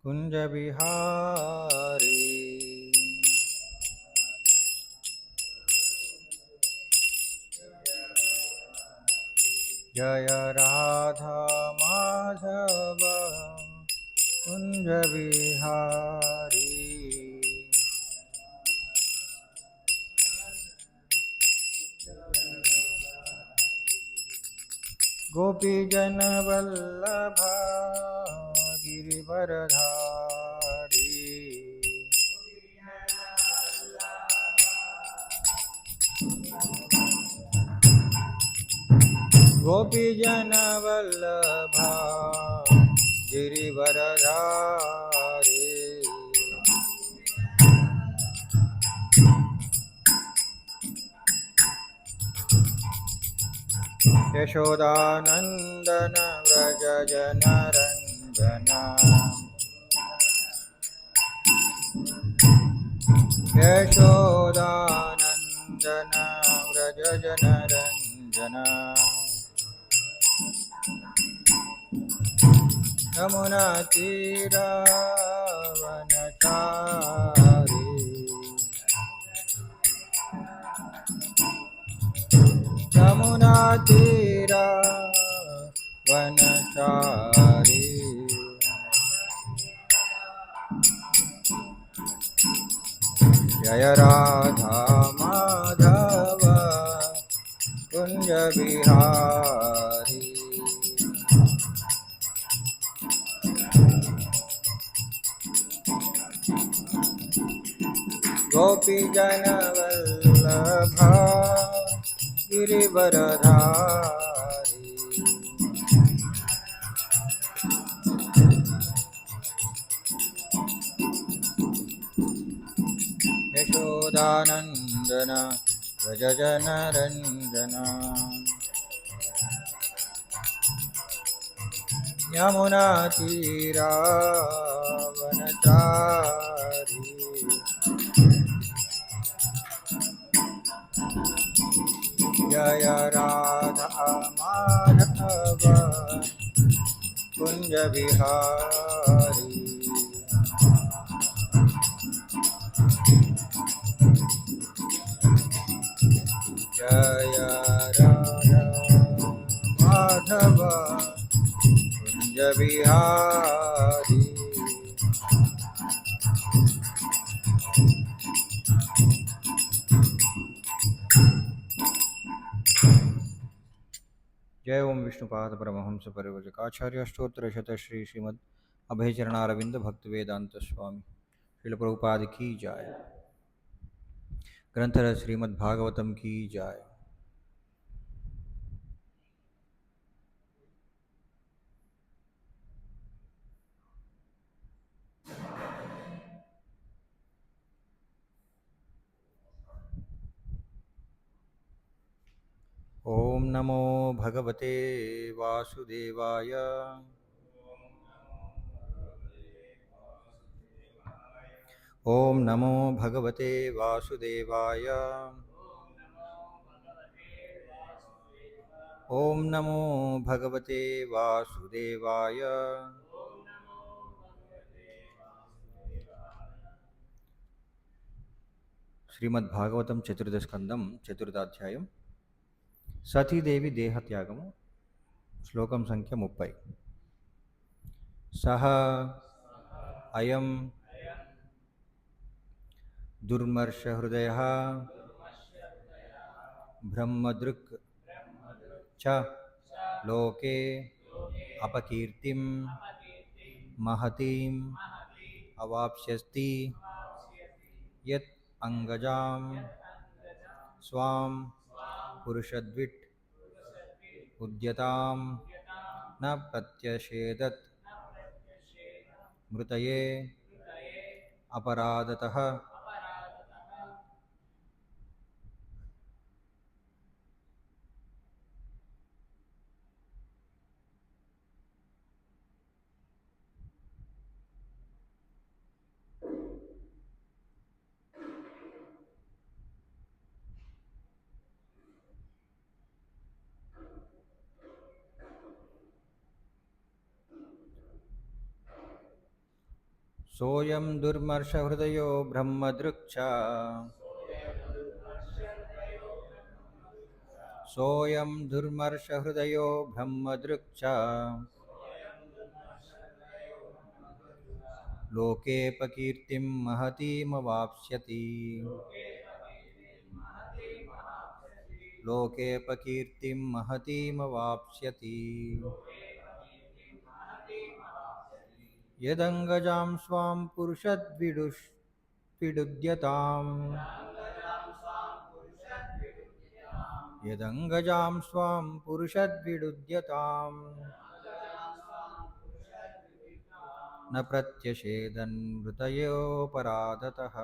कुंज बिहारी। जय राधा माधव कुंज बिहारी। गोपी जन वल्लभ गिरिवरधारी। गोपी जन वल्लभ गिरिवरधारी। यशोदानंदन व्रज जनरंजन। यशोदानंदन व्रज जनरंजन। यमुना तीरावनचारी। यमुना तीरावनचारी। जय राधा माधव कुंज बिहारी। गोपी जन वल्लभ गिरिवरधारी। यशोदानंदन व्रज जनरंजन। यमुना तीरावनचारी। जय राधा माधव कुंज बिहारी। जय राधा माधव कुंज बिहारी। जय ओम विष्णुपाद परमहंस परिव्रजकाचार्य अष्टोत्तर शत श्री श्रीमद् अभयचरणारविंद भक्त वेदांत स्वामी श्रील प्रभुपाद की जाय। ग्रंथर श्रीमद् भागवतम की जाय। ओम नमो भगवते वासुदेवाय। ओम नमो भगवते वासुदेवाय। ओम नमो भगवते वासुदेवाय। श्रीमद्भागवतं चतुर्दशकंदम चतुर्थाध्यायं सतीदेवी देहत्यागम श्लोकं संख्या 30। सह अयं दुर्मर्षहृदयः ब्रह्मदृक् च लोके अपकीर्तिं महतीं अवाप्स्यति यत् अंगजां स्वां पुरुषद्विट् उद्यतां न प्रत्यशेदत् मृतये अपराधतः। सोऽयं दुर्मर्षहृदयो ब्रह्मदृक् सोऽयं दुर्मर्षहृदयो ब्रह्मदृक् लोकेऽपकीर्तिं महतीमवाप्स्यति लोकेऽपकीर्तिं महतीमवाप्स्यति यदङ्गजां स्वां पुरुषद्विडुद्यताम् यदङ्गजां स्वां पुरुषद्विडुद्यताम् न प्रत्यषेदन्मृतयोपराधतः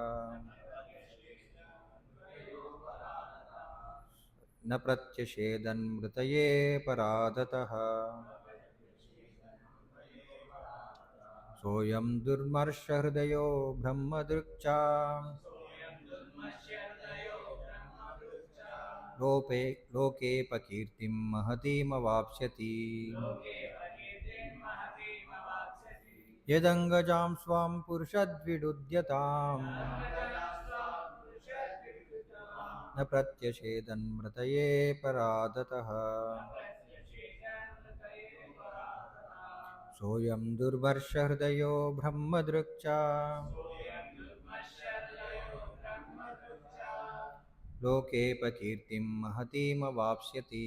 न प्रत्यषेदन्मृतये पराधतः सोऽयं दुर्मर्षहृदयो ब्रह्मदृक् लोके लोकेऽपकीर्तिं महतीमवाप्स्यति यदङ्गजां स्वां पुरुषद्विडुद्यताम् न प्रत्यषेदन्मृतये पराधतः सोऽयं दुर्मर्षहृदयो ब्रह्मदृक् लोकेऽपकीर्तिं महतीमवाप्स्यति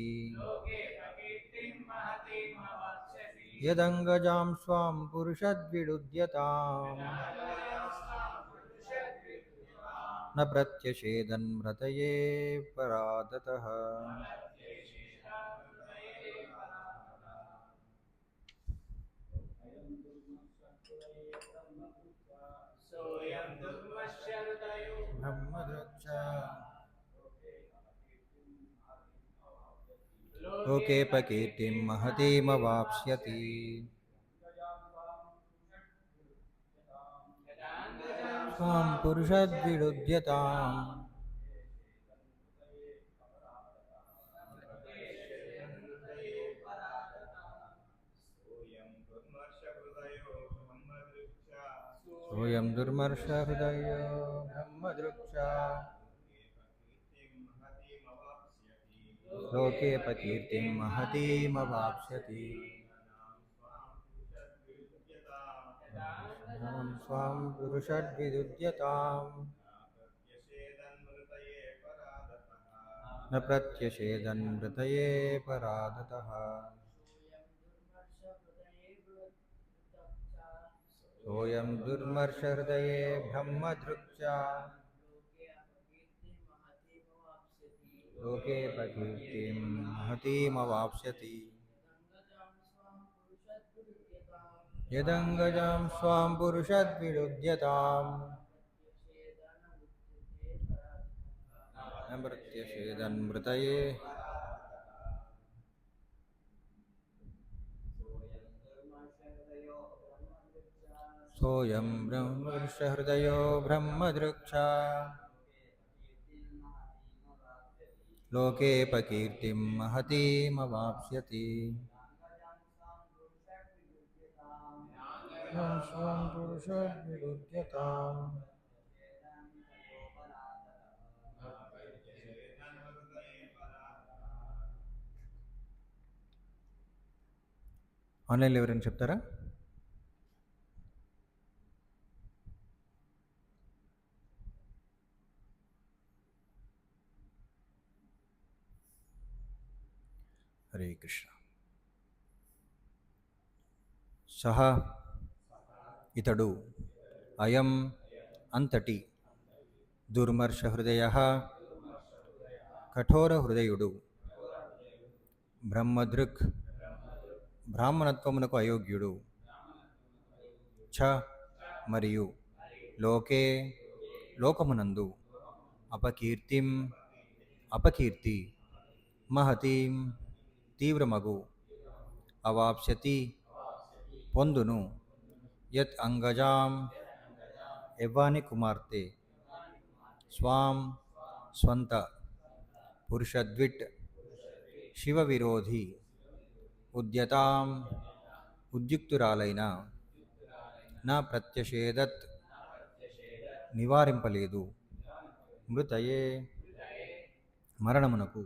यदङ्गजां स्वां पुरुषद्विडुद्यताम् न प्रत्यषेदन्मृतये पराधतः ब्रह्मदृक् लोकेऽपकीर्तिं महतीमवाप्स्यति स्वां पुरुषद्विडुद्यताम् सोऽयं दुर्मर्षहृदयो ब्रह्मदृक् लोकेऽपकीर्तिं महतीमवाप्स्यति स्वां पुरुषद्विदुद्यताम् न प्रत्यषेदन्मृतये पराधतः सोऽयं दुर्मर्षहृदये ब्रह्मदृक् लोकेऽपकीर्तिं महतीमवाप्स्यति यदङ्गजां स्वां पुरुषद्विडुद्यताम् न प्रत्यषेदन्मृतये सोऽयं ब्रह्मर्षहृदयो ब्रह्मदृक् लोकेऽपकीर्तिं महतीमवाप्स्यति स्वां पुरुषद्विडुद्यताम् ఆన్లైన్లో ఎవరైనా చెప్తారా? హరే కృష్ణ. సహ ఇతడు అయం అంతటి దుర్మర్షహృదయ కఠోర హృదయుడు బ్రహ్మదృక్ బ్రాహ్మణత్వమునకు అయోగ్యుడు ఛ మరియు లోకే లోకమునందు అపకీర్తిం అపకీర్తి మహతీం తీవ్రమగు అవాప్స్యతి పొందును యత్ అంగజాం యవ్వాని కుమార్తె స్వాం స్వంత పురుషద్విట్ శివ విరోధి ఉద్యతాం ఉద్యుక్తురాలైన నా ప్రత్యషేదత్ నివారింపలేదు. మృతయే మరణమునకు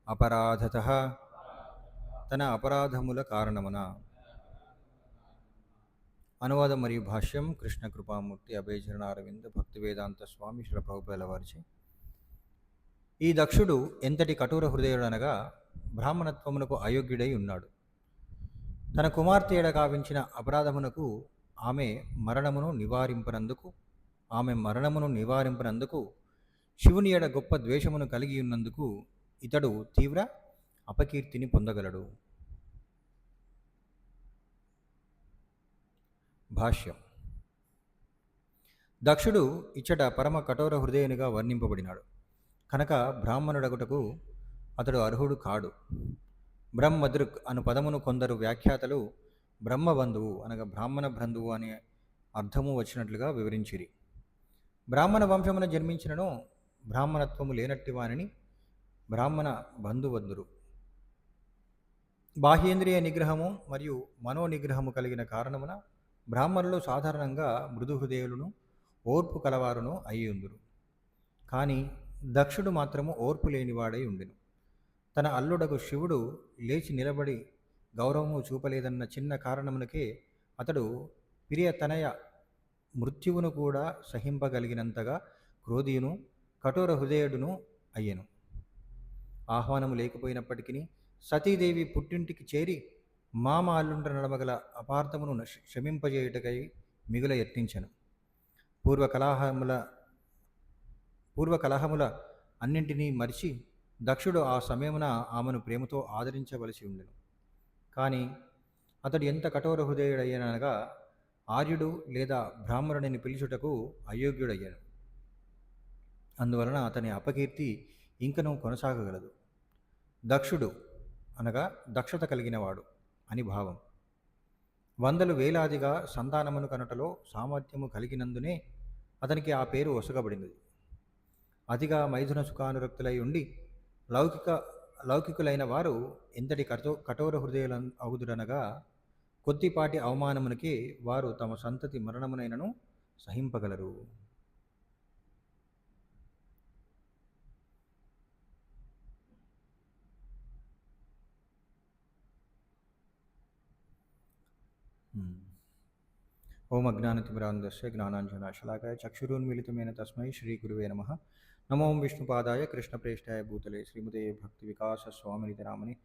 అపరాధతః తన అపరాధముల కారణమున. అనువాదం మరియు భాష్యం కృష్ణ కృపామూర్తి అభయచరణ అరవింద భక్తి వేదాంత స్వామి శ్రీల ప్రభుపాదుల వారిచే. ఈ దక్షుడు ఎంతటి కఠోర హృదయుడనగా బ్రాహ్మణత్వమునకు అయోగ్యుడై ఉన్నాడు. తన కుమార్తె ఎడ కావించిన అపరాధమునకు ఆమె మరణమును నివారింపనందుకు శివుని ఎడ గొప్ప ద్వేషమును కలిగి ఉన్నందుకు ఇతడు తీవ్ర అపకీర్తిని పొందగలడు. భాష్యం. దక్షుడు ఇచ్చట పరమ కఠోర హృదయునిగా వర్ణింపబడినాడు కనుక బ్రాహ్మణుడగుటకు అతడు అర్హుడు కాడు. బ్రహ్మదృక్ అను పదమును కొందరు వ్యాఖ్యాతలు బ్రహ్మబంధువు అనగా బ్రాహ్మణ బంధువు అనే అర్థము వచ్చినట్లుగా వివరించిరి. బ్రాహ్మణ వంశమున జన్మించినను బ్రాహ్మణత్వము లేనట్టి వానిని బ్రాహ్మణ బంధువందురు. బాహ్యేంద్రియ నిగ్రహము మరియు మనోనిగ్రహము కలిగిన కారణమున బ్రాహ్మణులు సాధారణంగా మృదు హృదయులను ఓర్పు కలవారును అయ్యుందురు. కానీ దక్షుడు మాత్రము ఓర్పు లేనివాడై ఉండెను. తన అల్లుడగు శివుడు లేచి నిలబడి గౌరవము చూపలేదన్న చిన్న కారణమునకే అతడు ప్రియతనయ మృత్యువును కూడా సహింపగలిగినంతగా క్రోధియును కఠోర హృదయుడును అయ్యెను. ఆహ్వానము లేకపోయినప్పటికీ సతీదేవి పుట్టింటికి చేరి మామ అల్లుండ్ర నడమగల అపార్థమును క్షమింపజేయుటకై మిగుల యత్నించెను. పూర్వకలహముల అన్నింటినీ మరిచి దక్షుడు ఆ సమయమున ఆమెను ప్రేమతో ఆదరించవలసి ఉండెను. కానీ అతడు ఎంత కఠోర హృదయుడయ్యనగా ఆర్యుడు లేదా బ్రాహ్మణుడిని పిలుచుటకు అయోగ్యుడయ్యాను. అందువలన అతని అపకీర్తి ఇంకనూ కొనసాగగలదు. దక్షుడు అనగా దక్షత కలిగినవాడు అని భావం. వందలు వేలాదిగా సంతానమును కనుటలో సామర్థ్యము కలిగినందునే అతనికి ఆ పేరు ఒసగబడినది. అతిగా మైథున సుఖానురక్తులై ఉండి లౌకికులైన వారు ఎంతటి కఠోర హృదయుల అవుదురనగా కొద్దిపాటి అవమానమునికి వారు తమ సంతతి మరణమునైనను సహింపగలరు. ఓం అజ్ఞానతిమిరాంధస్య జ్ఞానాంజనాశలాకాయ చక్షురున్మిళితమైన తస్మై శ్రీ గురువే నమః. నమో విష్ణుపాదాయ కృష్ణప్రేష్టాయ భూతలే శ్రీమతే భక్తి వికాస స్వామినితి నామని.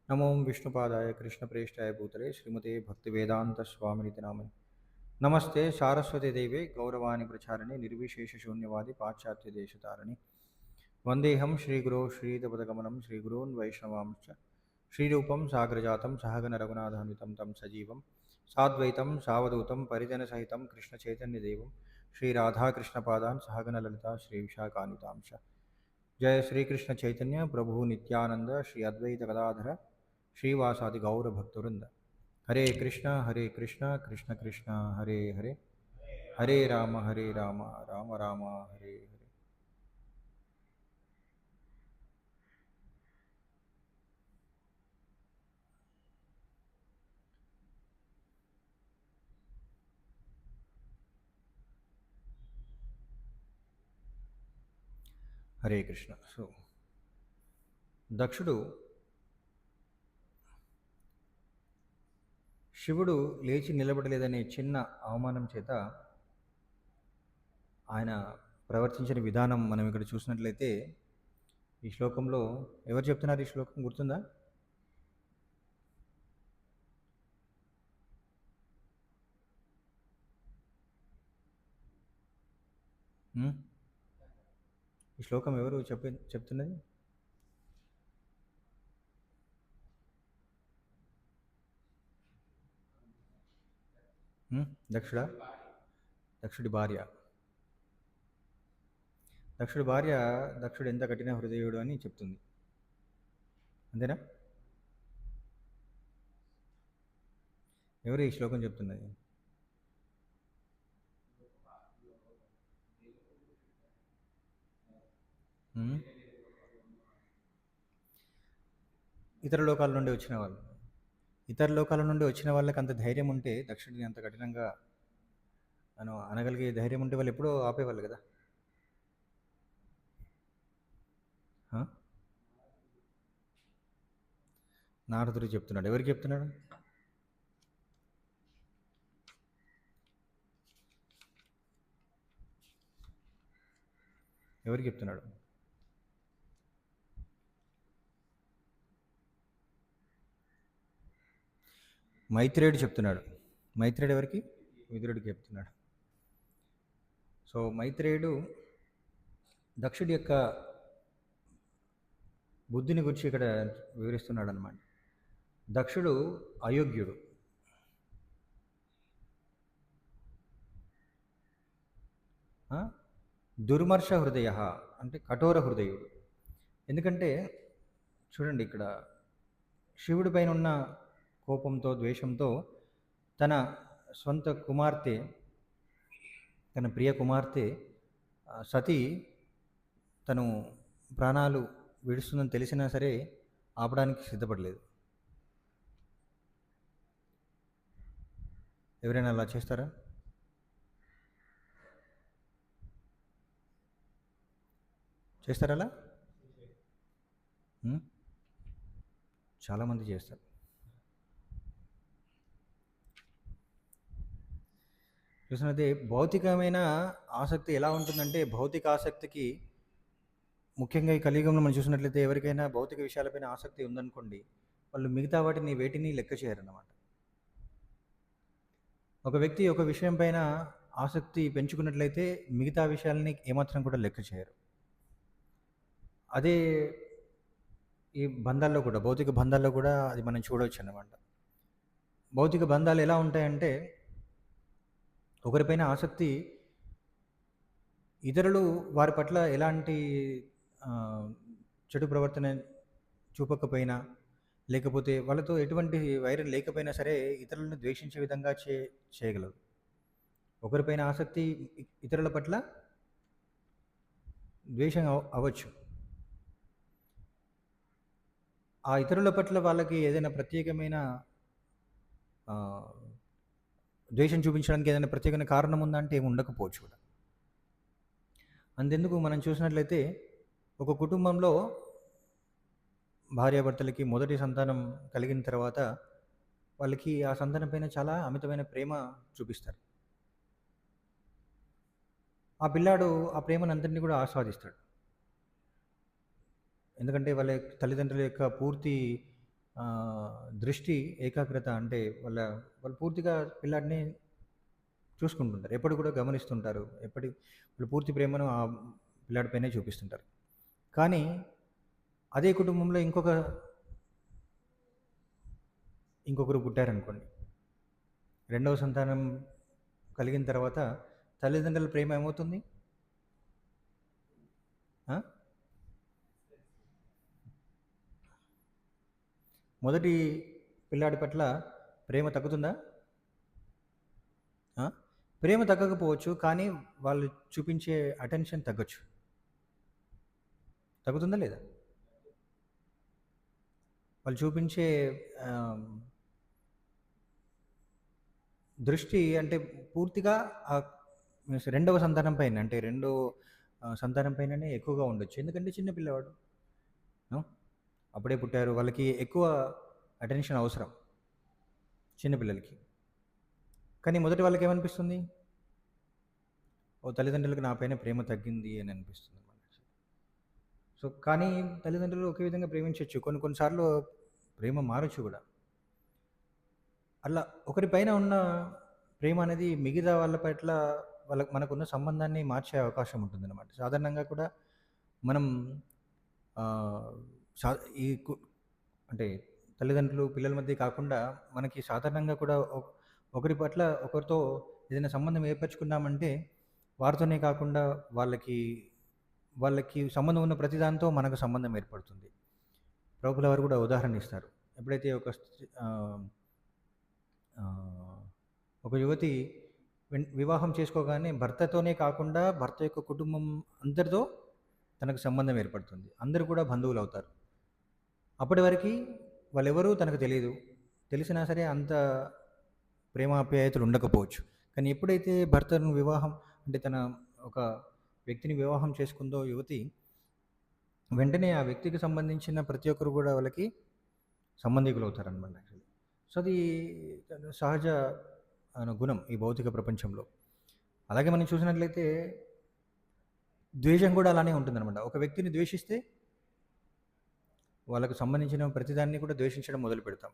నమో విష్ణుపాదాయ కృష్ణప్రేష్టాయ భూతలే శ్రీమతే భక్తి వేదాంత స్వామినితి నామని. నమస్తే సారస్వతి దేవే గౌరవాణి ప్రచారిణి నిర్విశేష శూన్యవాది పాశ్చాత్య దేశతారిణి. వందేహం శ్రీగురో శ్రీదపదగమనం శ్రీగురోన్ వైష్ణవాంశ్చ శ్రీరూపం సాగ్రజాతం సహగణ రఘునాథాన్వితం తం సజీవం సాద్వైతం సావధూతం పరిజనసహితం కృష్ణచైతన్యదేవం శ్రీరాధాకృష్ణపాదాన్ సహగణ లలిత శ్రీ విశాఖాన్వితాంశ. జయ శ్రీకృష్ణ చైతన్య ప్రభు నిత్యానంద శ్రీ అద్వైత గదాధర శ్రీవాసాది గౌరభక్తువృంద. హరే కృష్ణ కృష్ణ కృష్ణ హరే హరే, హరే రామ రామ రామ హరే హరే. హరే కృష్ణ. సో దక్షుడు శివుడు లేచి నిలబడలేదనే చిన్న అవమానం చేత ఆయన ప్రవర్తించిన విధానం మనం ఇక్కడ చూసినట్లయితే ఈ శ్లోకంలో ఎవరు చెప్తున్నారు? ఈ శ్లోకం గుర్తుందా? ఈ శ్లోకం ఎవరు చెప్తున్నది? దక్షుడి భార్య. దక్షుడు ఎంత కఠిన హృదయుడు అని చెప్తుంది. అంతేనా? ఎవరు ఈ శ్లోకం చెప్తున్నది? ఇతర లోకాల నుండి వచ్చిన వాళ్ళకి అంత ధైర్యం ఉంటే దక్షుడిని అంత కఠినంగా మనం అనగలిగే ధైర్యం ఉంటే వాళ్ళు ఎప్పుడో ఆపేవాళ్ళు కదా. ఆ? నారదుడు చెప్తున్నాడు. ఎవరికి చెప్తున్నాడు? ఎవరికి చెప్తున్నాడు? మైత్రేయుడు చెప్తున్నాడు. మైత్రేయుడు ఎవరికి? విదురుడికి చెప్తున్నాడు. సో మైత్రేయుడు దక్షుడి యొక్క బుద్ధిని గురించి ఇక్కడ వివరిస్తున్నాడు అనమాట. దక్షుడు అయోగ్యుడు. దుర్మర్ష హృదయ అంటే కఠోర హృదయుడు. ఎందుకంటే చూడండి, ఇక్కడ శివుడి పైన ఉన్న కోపంతో, ద్వేషంతో తన సొంత కుమార్తె, తన ప్రియ కుమార్తె సతీ తను ప్రాణాలు విడుస్తుందని తెలిసినా సరే ఆపడానికి సిద్ధపడలేదు. ఎవరైనా అలా చేస్తారా? చేస్తారా అలా? చాలామంది చేస్తారు. చూసినది భౌతికమైన ఆసక్తి ఎలా ఉంటుందంటే, భౌతిక ఆసక్తికి ముఖ్యంగా ఈ కలియుగంలో మనం చూసినట్లయితే ఎవరికైనా భౌతిక విషయాలపైన ఆసక్తి ఉందనుకోండి, వాళ్ళు మిగతా వేటిని లెక్క చేయరన్నమాట. ఒక వ్యక్తి ఒక విషయం పైన ఆసక్తి పెంచుకున్నట్లయితే మిగతా విషయాలని ఏమాత్రం కూడా లెక్క చేయరు. అదే ఈ బంధాల్లో కూడా, భౌతిక బంధాల్లో కూడా అది మనం చూడవచ్చు అన్నమాట. భౌతిక బంధాలు ఎలా ఉంటాయంటే, ఒకరిపైన ఆసక్తి ఇతరులు వారి పట్ల ఎలాంటి చెడు ప్రవర్తన చూపకపోయినా, లేకపోతే వాళ్ళతో ఎటువంటి వైరం లేకపోయినా సరే ఇతరులను ద్వేషించే విధంగా చేయగలరు. ఒకరిపైన ఆసక్తి ఇతరుల పట్ల ద్వేషం అవ్వచ్చు. ఆ ఇతరుల పట్ల వాళ్ళకి ఏదైనా ప్రత్యేకమైన ద్వేషం చూపించడానికి ఏదైనా ప్రత్యేకమైన కారణం ఉందంటే ఏమి ఉండకపోవచ్చు కూడా. అంతెందుకు మనం చూసినట్లయితే ఒక కుటుంబంలో భార్యాభర్తలకి మొదటి సంతానం కలిగిన తర్వాత వాళ్ళకి ఆ సంతానం పైన చాలా అమితమైన ప్రేమ చూపిస్తారు. ఆ పిల్లాడు ఆ ప్రేమను అందరినీ కూడా ఆస్వాదిస్తాడు. ఎందుకంటే వాళ్ళ తల్లిదండ్రుల యొక్క పూర్తి దృష్టి, ఏకాగ్రత అంటే వాళ్ళు పూర్తిగా పిల్లాడిని చూసుకుంటుంటారు, ఎప్పుడు కూడా గమనిస్తుంటారు, వాళ్ళు పూర్తి ప్రేమను ఆ పిల్లాడిపైనే చూపిస్తుంటారు. కానీ అదే కుటుంబంలో ఇంకొకరు పుట్టారనుకోండి, రెండవ సంతానం కలిగిన తర్వాత తల్లిదండ్రుల ప్రేమ ఏమవుతుంది? మొదటి పిల్లాడి పట్ల ప్రేమ తగ్గుతుందా? ప్రేమ తగ్గకపోవచ్చు, కానీ వాళ్ళు చూపించే అటెన్షన్ తగ్గచ్చు. తగ్గుతుందా లేదా? వాళ్ళు చూపించే దృష్టి అంటే పూర్తిగా రెండవ సంతానం పైన, అంటే సంతానం పైననే ఎక్కువగా ఉండొచ్చు. ఎందుకంటే చిన్న పిల్లవాడు, అప్పుడే పుట్టారు, వాళ్ళకి ఎక్కువ అటెన్షన్ అవసరం చిన్నపిల్లలకి. కానీ మొదటి వాళ్ళకి ఏమనిపిస్తుంది? తల్లిదండ్రులకు నా పైన ప్రేమ తగ్గింది అని అనిపిస్తుంది అన్నమాట. సో కానీ తల్లిదండ్రులు ఒకే విధంగా ప్రేమించవచ్చు, కొన్నిసార్లు ప్రేమ మారచ్చు కూడా. అలా ఒకరిపైన ఉన్న ప్రేమ అనేది మిగతా వాళ్ళ పట్ల మనకున్న సంబంధాన్ని మార్చే అవకాశం ఉంటుందన్నమాట. సాధారణంగా కూడా మనం అంటే తల్లిదండ్రులు పిల్లల మధ్య కాకుండా మనకి సాధారణంగా కూడా ఒకరితో ఏదైనా సంబంధం ఏర్పరచుకున్నామంటే వారితోనే కాకుండా వాళ్ళకి సంబంధం ఉన్న ప్రతిదానితో మనకు సంబంధం ఏర్పడుతుంది. ప్రభువుల వారు కూడా ఉదాహరణ ఇస్తారు. ఎప్పుడైతే ఒక యువతి వివాహం చేసుకోగానే భర్తతోనే కాకుండా భర్త యొక్క కుటుంబం అందరితో తనకు సంబంధం ఏర్పడుతుంది. అందరూ కూడా బంధువులు అవుతారు. అప్పటి వరకు వాళ్ళెవరూ తనకు తెలియదు, తెలిసినా సరే అంత ప్రేమాప్యాయతలు ఉండకపోవచ్చు. కానీ ఎప్పుడైతే భర్తను వివాహం అంటే తన ఒక వ్యక్తిని వివాహం చేసుకుందో యువతి, వెంటనే ఆ వ్యక్తికి సంబంధించిన ప్రతి ఒక్కరు కూడా వాళ్ళకి సంబంధికులు అవుతారనమాట యాక్చువల్లీ. సో అది సహజ గుణం ఈ భౌతిక ప్రపంచంలో. అలాగే మనం చూసినట్లయితే ద్వేషం కూడా అలానే ఉంటుందన్నమాట. ఒక వ్యక్తిని ద్వేషిస్తే వాళ్ళకు సంబంధించిన ప్రతిదాన్ని కూడా ద్వేషించడం మొదలు పెడతాం.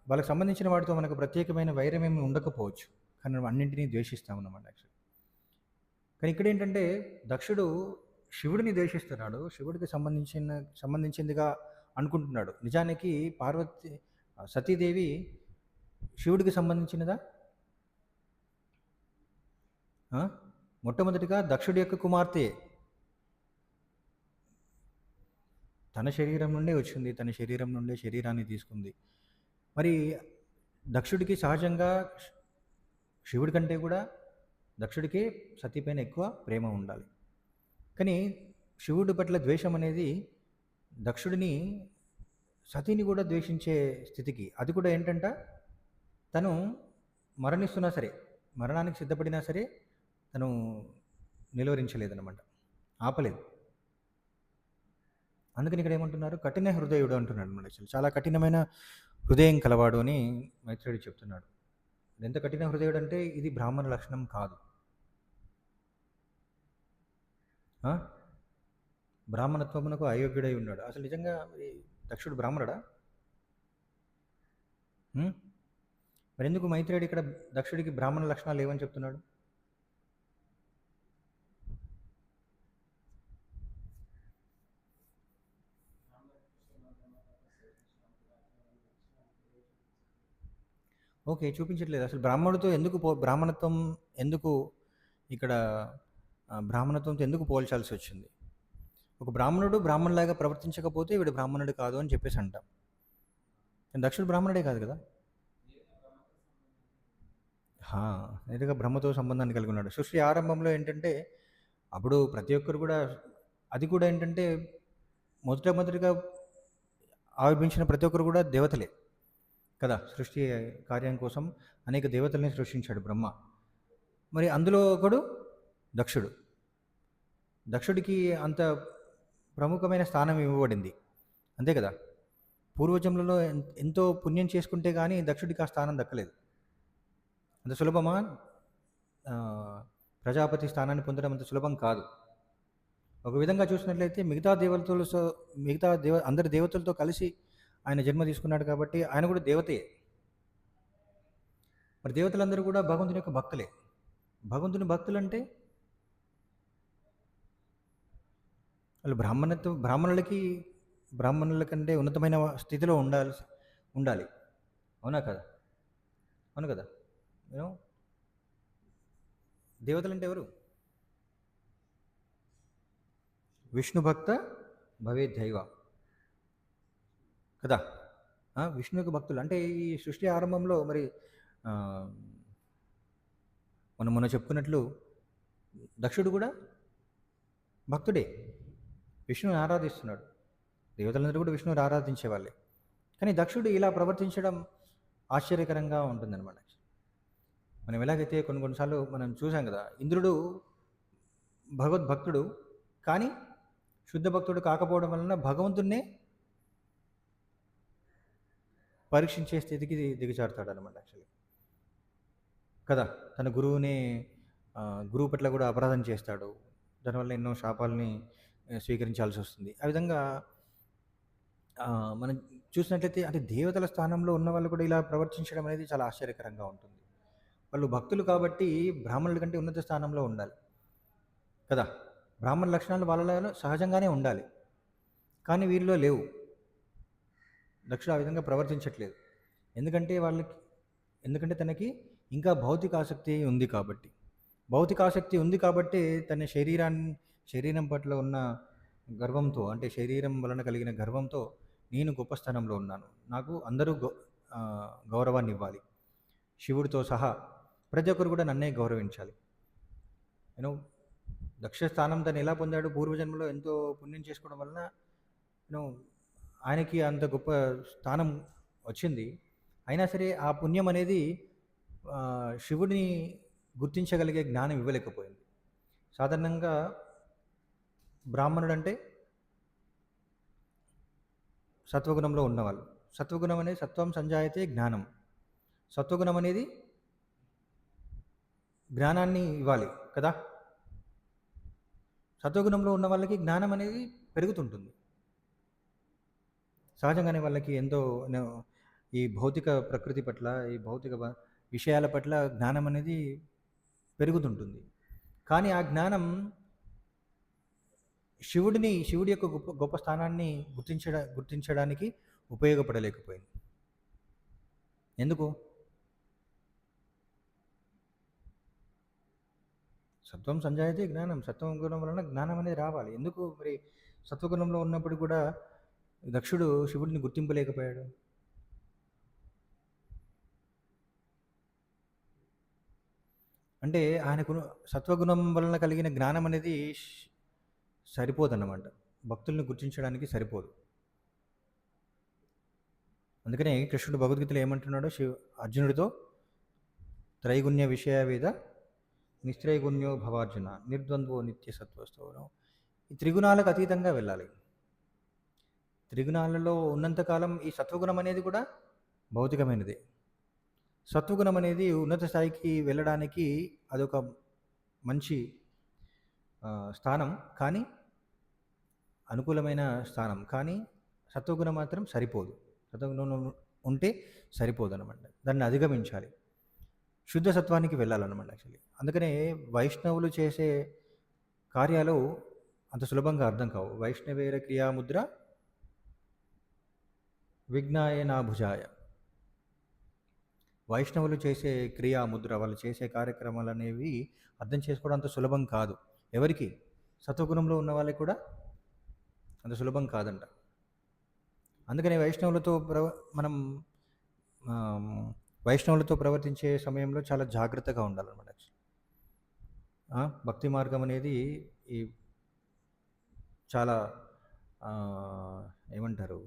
వాళ్ళకి సంబంధించిన వాటితో మనకు ప్రత్యేకమైన వైరం ఏమి ఉండకపోవచ్చు. కానీ మనం అన్నింటినీ ద్వేషిస్తామన్నమాట యాక్చువల్లీ. కానీ ఇక్కడేంటంటే దక్షుడు శివుడిని ద్వేషిస్తున్నాడు. శివుడికి సంబంధించిందిగా అనుకుంటున్నాడు. నిజానికి సతీదేవి శివుడికి సంబంధించినదా? మొట్టమొదటిగా దక్షుడి యొక్క కుమార్తె. తన శరీరం నుండే వచ్చింది. తన శరీరం నుండే శరీరాన్ని తీసుకుంది. మరి దక్షుడికి సహజంగా శివుడి కంటే కూడా దక్షుడికి సతీపైన ఎక్కువ ప్రేమ ఉండాలి. కానీ శివుడి పట్ల ద్వేషం అనేది దక్షుడిని సతీని కూడా ద్వేషించే స్థితికి, అది కూడా ఏంటంట, తను మరణిస్తున్నా సరే, మరణానికి సిద్ధపడినా సరే తను నిలువరించలేదన్నమాట, ఆపలేదు. అందుకని ఇక్కడ ఏమంటున్నారు, కఠిన హృదయుడు అంటున్నాడు అనమాట. చాలా కఠినమైన హృదయం కలవాడు అని మైత్రేయుడు చెప్తున్నాడు. ఎంత కఠిన హృదయుడు అంటే ఇది బ్రాహ్మణ లక్షణం కాదు. బ్రాహ్మణత్వమునకు అయోగ్యుడై ఉన్నాడు. అసలు నిజంగా దక్షుడు బ్రాహ్మణుడా? మరి ఎందుకు మైత్రేయుడు ఇక్కడ దక్షుడికి బ్రాహ్మణ లక్షణాలు లేవని చెప్తున్నాడు? ఓకే, చూపించట్లేదు. అసలు బ్రాహ్మణత్వం ఎందుకు ఇక్కడ బ్రాహ్మణత్వంతో ఎందుకు పోల్చాల్సి వచ్చింది? ఒక బ్రాహ్మణుడు బ్రాహ్మణులాగా ప్రవర్తించకపోతే వీడు బ్రాహ్మణుడు కాదు అని చెప్పేసి అంటాం. దక్షుడు బ్రాహ్మణుడే కాదు కదా. నేరుగా బ్రహ్మతో సంబంధాన్ని కలిగి ఉన్నాడు. సృష్టి ఆరంభంలో ఏంటంటే అప్పుడు ప్రతి ఒక్కరు కూడా, అది కూడా ఏంటంటే మొదటిగా ఆవిర్భించిన ప్రతి ఒక్కరు కూడా దేవతలే కదా. సృష్టి కార్యం కోసం అనేక దేవతల్ని సృష్టించాడు బ్రహ్మ. మరి అందులో ఒకడు దక్షుడు. దక్షుడికి అంత ప్రముఖమైన స్థానం ఇవ్వబడింది, అంతే కదా. పూర్వజన్మలలో ఎంతో పుణ్యం చేసుకుంటే కానీ దక్షుడికి ఆ స్థానం దక్కలేదు. అంత సులభమా? ప్రజాపతి స్థానాన్ని పొందడం అంత సులభం కాదు. ఒక విధంగా చూసినట్లయితే అందరి దేవతలతో కలిసి ఆయన జన్మ తీసుకున్నాడు కాబట్టి ఆయన కూడా దేవతే. మరి దేవతలందరూ కూడా భగవంతుని యొక్క భక్తులే. భగవంతుని భక్తులు అంటే వాళ్ళు బ్రాహ్మణుల కంటే ఉన్నతమైన స్థితిలో ఉండాలి. అవునా కదా? అవును కదా. దేవతలు అంటే ఎవరు? విష్ణు భక్త భవే దైవ కదా. విష్ణు యొక్క భక్తులు అంటే ఈ సృష్టి ఆరంభంలో మరి మొన్న చెప్పుకున్నట్లు దక్షుడు కూడా భక్తుడే, విష్ణుని ఆరాధిస్తున్నాడు. దేవతలందరూ కూడా విష్ణుని ఆరాధించే వాళ్ళే. కానీ దక్షుడు ఇలా ప్రవర్తించడం ఆశ్చర్యకరంగా ఉంటుందన్నమాట. మనం ఎలాగైతే కొన్నిసార్లు మనం చూసాం కదా, ఇంద్రుడు భగవద్భక్తుడు కానీ శుద్ధ భక్తుడు కాకపోవడం వలన భగవంతున్నే పరీక్షించే స్థితికి దిగజారుతాడు అనమాట యాక్చువల్లీ కదా. తన గురువు పట్ల కూడా అపరాధం చేస్తాడు. దానివల్ల ఎన్నో శాపాలని స్వీకరించాల్సి వస్తుంది. ఆ విధంగా మనం చూసినట్లయితే అంటే దేవతల స్థానంలో ఉన్న వాళ్ళు కూడా ఇలా ప్రవర్తించడం అనేది చాలా ఆశ్చర్యకరంగా ఉంటుంది. వాళ్ళు భక్తులు కాబట్టి బ్రాహ్మణుల కంటే ఉన్నత స్థానంలో ఉండాలి కదా. బ్రాహ్మణ లక్షణాలు వాళ్ళలో సహజంగానే ఉండాలి, కానీ వీరిలో లేవు. దక్షుడు ఆ విధంగా ప్రవర్తించట్లేదు. ఎందుకంటే తనకి ఇంకా భౌతిక ఆసక్తి ఉంది కాబట్టి తన శరీరం పట్ల ఉన్న గర్వంతో, అంటే శరీరం వలన కలిగిన గర్వంతో నేను గొప్ప స్థానంలో ఉన్నాను, నాకు అందరూ గౌరవాన్ని ఇవ్వాలి, శివుడితో సహా ప్రతి ఒక్కరు కూడా నన్నే గౌరవించాలి. దక్ష స్థానం తను ఎలా పొందాడు? పూర్వజన్మలో ఎంతో పుణ్యం చేసుకోవడం వలన ఆయనకి అంత గొప్ప స్థానం వచ్చింది. అయినా సరే ఆ పుణ్యం అనేది శివుడిని గుర్తించగలిగే జ్ఞానం ఇవ్వలేకపోయింది. సాధారణంగా బ్రాహ్మణుడు అంటే సత్వగుణంలో ఉన్నవాళ్ళు. సత్వగుణం అనేది సత్వం సంజాయతే జ్ఞానం. సత్వగుణం అనేది జ్ఞానాన్ని ఇవ్వాలి కదా. సత్వగుణంలో ఉన్న వాళ్ళకి జ్ఞానం అనేది పెరుగుతుంటుంది. సహజంగానే వాళ్ళకి ఎంతో ఈ భౌతిక ప్రకృతి పట్ల, ఈ భౌతిక విషయాల పట్ల జ్ఞానం అనేది పెరుగుతుంటుంది. కానీ ఆ జ్ఞానం శివుడి యొక్క గొప్ప గొప్ప స్థానాన్ని గుర్తించడానికి ఉపయోగపడలేకపోయింది. ఎందుకు? సత్వం సంజాయతే జ్ఞానం. సత్వగుణం వలన జ్ఞానం అనేది రావాలి. ఎందుకు మరి సత్వగుణంలో ఉన్నప్పుడు కూడా దక్షుడు శివుడిని గుర్తింపలేకపోయాడు? అంటే ఆయనకు సత్వగుణం వలన కలిగిన జ్ఞానం అనేది సరిపోదన్నమాట. భక్తుల్ని గుర్తించడానికి సరిపోదు. అందుకనే కృష్ణుడు భగవద్గీతలో ఏమంటున్నాడు అర్జునుడితో, త్రైగుణ్య విషయవేద నిస్త్రైగుణ్యో భవార్జున నిర్ద్వంద్వో నిత్య సత్వస్థో. ఈ త్రిగుణాలకు అతీతంగా వెళ్ళాలి. త్రిగుణాలలో ఉన్నంతకాలం ఈ సత్వగుణం అనేది కూడా భౌతికమైనదే. సత్వగుణం అనేది ఉన్నత స్థాయికి వెళ్ళడానికి అదొక మంచి స్థానం, కానీ అనుకూలమైన స్థానం. కానీ సత్వగుణం మాత్రం సరిపోదు. సత్వగుణం ఉంటే సరిపోదు అనమాట. దాన్ని అధిగమించాలి, శుద్ధ సత్వానికి వెళ్ళాలన్నమాట యాక్చువల్లీ. అందుకనే వైష్ణవులు చేసే కార్యాలు అంత సులభంగా అర్థం కావు. వైష్ణవేర క్రియాముద్ర విఘ్నాయ నాభుజాయ. వైష్ణవులు చేసే క్రియాముద్ర, వాళ్ళు చేసే కార్యక్రమాలు అనేవి అర్థం చేసుకోవడం అంత సులభం కాదు. ఎవరికి? సత్వగుణంలో ఉన్న వాళ్ళకి కూడా అంత సులభం కాదంట. అందుకని మనం వైష్ణవులతో ప్రవర్తించే సమయంలో చాలా జాగ్రత్తగా ఉండాలన్నమాట. భక్తి మార్గం అనేది ఈ చాలా ఏమంటారు,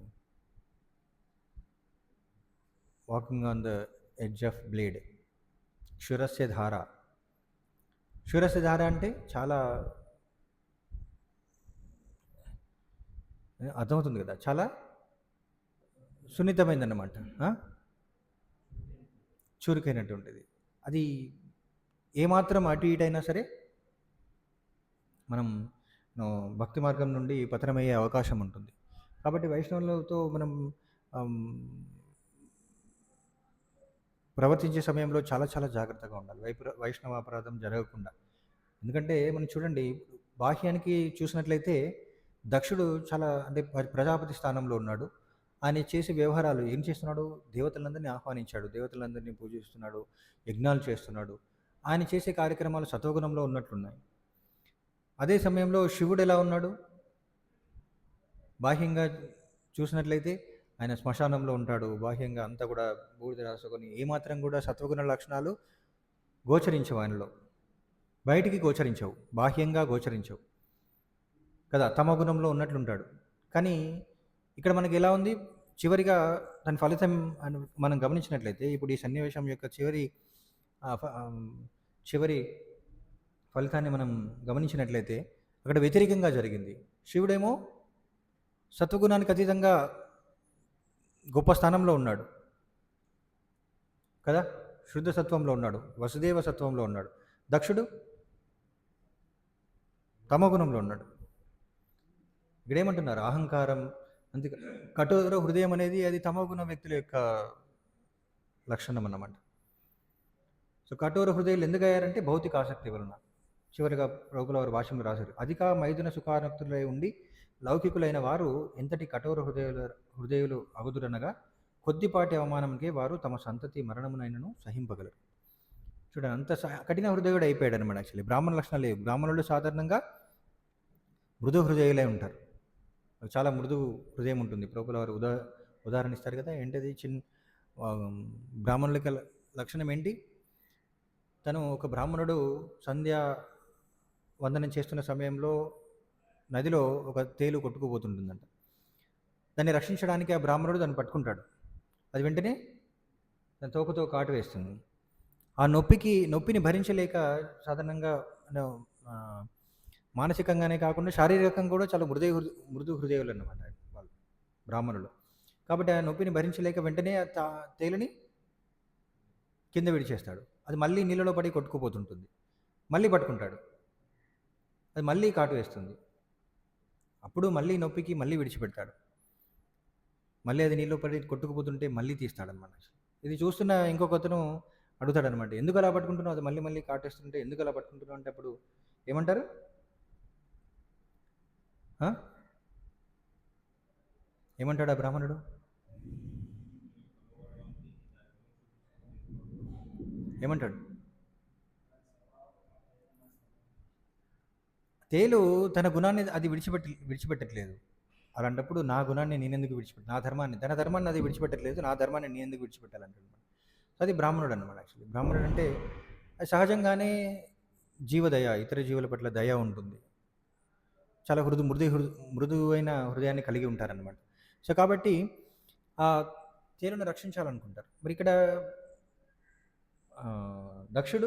walking on the edge of blade. క్షురస్య ధార. క్షురస్య ధార అంటే చాలా అర్థమవుతుంది కదా, చాలా సున్నితమైందన్నమాట, చురుకైనటువంటిది. అది ఏమాత్రం అటు ఇటైనా సరే మనం భక్తి మార్గం నుండి పతనమయ్యే అవకాశం ఉంటుంది. కాబట్టి వైష్ణవులతో మనం ప్రవర్తించే సమయంలో చాలా చాలా జాగ్రత్తగా ఉండాలి, వైష్ణవ అపరాధం జరగకుండా. ఎందుకంటే మనం చూడండి, బాహ్యానికి చూసినట్లయితే దక్షుడు చాలా అంటే ప్రజాపతి స్థానంలో ఉన్నాడు. ఆయన చేసే వ్యవహారాలు ఏం చేస్తున్నాడు? దేవతలందరినీ ఆహ్వానించాడు, దేవతలందరినీ పూజిస్తున్నాడు, యజ్ఞాలు చేస్తున్నాడు. ఆయన చేసే కార్యక్రమాలు సత్వగుణంలో ఉన్నట్లున్నాయి. అదే సమయంలో శివుడు ఎలా ఉన్నాడు? బాహ్యంగా చూసినట్లయితే ఆయన శ్మశానంలో ఉంటాడు. బాహ్యంగా అంతా కూడా బూడిద రాసుకొని ఏమాత్రం కూడా సత్వగుణ లక్షణాలు గోచరించవు ఆయనలో. బయటికి గోచరించవు, బాహ్యంగా గోచరించవు కదా, తమగుణంలో ఉన్నట్లుంటాడు. కానీ ఇక్కడ మనకి ఎలా ఉంది? చివరిగా దాని ఫలితం మనం గమనించినట్లయితే, ఇప్పుడు ఈ సన్నివేశం యొక్క చివరి ఫలితాన్ని మనం గమనించినట్లయితే అక్కడ వ్యతిరేకంగా జరిగింది. శివుడేమో సత్వగుణానికి అతీతంగా గొప్ప స్థానంలో ఉన్నాడు కదా, శుద్ధ సత్వంలో ఉన్నాడు, వసుదేవ సత్వంలో ఉన్నాడు. దక్షుడు తమగుణంలో ఉన్నాడు. ఇక్కడేమంటున్నారు? అహంకారం, అంతే కఠోర హృదయం అనేది అది తమోగుణ వ్యక్తుల యొక్క లక్షణం అన్నమాట. సో కఠోర హృదయాలు ఎందుకు అయ్యారంటే భౌతిక ఆసక్తి వలన. చివరిగా ప్రభువుల వారి భాషలో రాశారు, అధిక మైథున సుఖానక్తులై ఉండి లౌకికులైన వారు ఎంతటి కఠోర హృదయులు అగుదురనగా కొద్దిపాటి అవమానంకే వారు తమ సంతతి మరణమునైనను సహింపగలరు. చూడండి, అంత కఠిన హృదయుడు అయిపోయాడు అనమాట. యాక్చువల్లీ బ్రాహ్మణ లక్షణాలు లేవు. బ్రాహ్మణులు సాధారణంగా మృదు హృదయులై ఉంటారు. చాలా మృదు హృదయం ఉంటుంది. ప్రభువుల వారు ఉదాహరణ ఇస్తారు కదా, ఏంటది? బ్రాహ్మణులకి లక్షణం ఏంటి? ఒక బ్రాహ్మణుడు సంధ్యా వందనం చేస్తున్న సమయంలో నదిలో ఒక తేలు కొట్టుకుపోతుంటుందంట. దాన్ని రక్షించడానికి ఆ బ్రాహ్మణుడు దాన్ని పట్టుకుంటాడు. అది వెంటనే దాని తోకతో కాటు వేస్తుంది. ఆ నొప్పిని భరించలేక సాధారణంగా అంటే ఆహ్, మానసికంగానే కాకుండా శారీరకంగా కూడా చాలా మృదు హృదయులన్నమాట వాళ్ళు బ్రాహ్మణులు. కాబట్టి ఆ నొప్పిని భరించలేక వెంటనే ఆ తేలుని కింద విడిచేస్తాడు. అది మళ్ళీ నీళ్ళలో పడి కొట్టుకుపోతుంటుంది. మళ్ళీ పట్టుకుంటాడు. అది మళ్ళీ కాటు వేస్తుంది. అప్పుడు మళ్ళీ నొప్పికి మళ్ళీ విడిచిపెడతాడు. మళ్ళీ అది నీళ్ళలో పడి కొట్టుకుపోతుంటే మళ్ళీ తీస్తాడనమాట. ఇది చూస్తున్న ఇంకొకతను అడుగుతాడనమాట. "ఎందుకు అలా పట్టుకుంటున్నావు? అది మళ్ళీ మళ్ళీ కాటేస్తుంటే ఎందుకు అలా పట్టుకుంటున్నావు?" అంటే అప్పుడు ఏమంటారు? ఆ? ఏమంటాడు ఆ బ్రాహ్మణుడు? ఏమంటాడు? తేలు తన గుణాన్ని అది విడిచిపెట్టట్లేదు. అలాంటప్పుడు నా గుణాన్ని నేనెందుకు నా ధర్మాన్ని తన ధర్మాన్ని అది విడిచిపెట్టట్లేదు. నా ధర్మాన్ని నేనెందుకు విడిచిపెట్టాలంటాడు. అది బ్రాహ్మణుడు అనమాట యాక్చువల్లీ. బ్రాహ్మణుడు అంటే అది సహజంగానే జీవదయ, ఇతర జీవుల పట్ల దయ ఉంటుంది. చాలా మృదువైన హృదయాన్ని కలిగి ఉంటారనమాట. సో కాబట్టి ఆ తేలును రక్షించాలనుకుంటారు. మరి ఇక్కడ దక్షుడు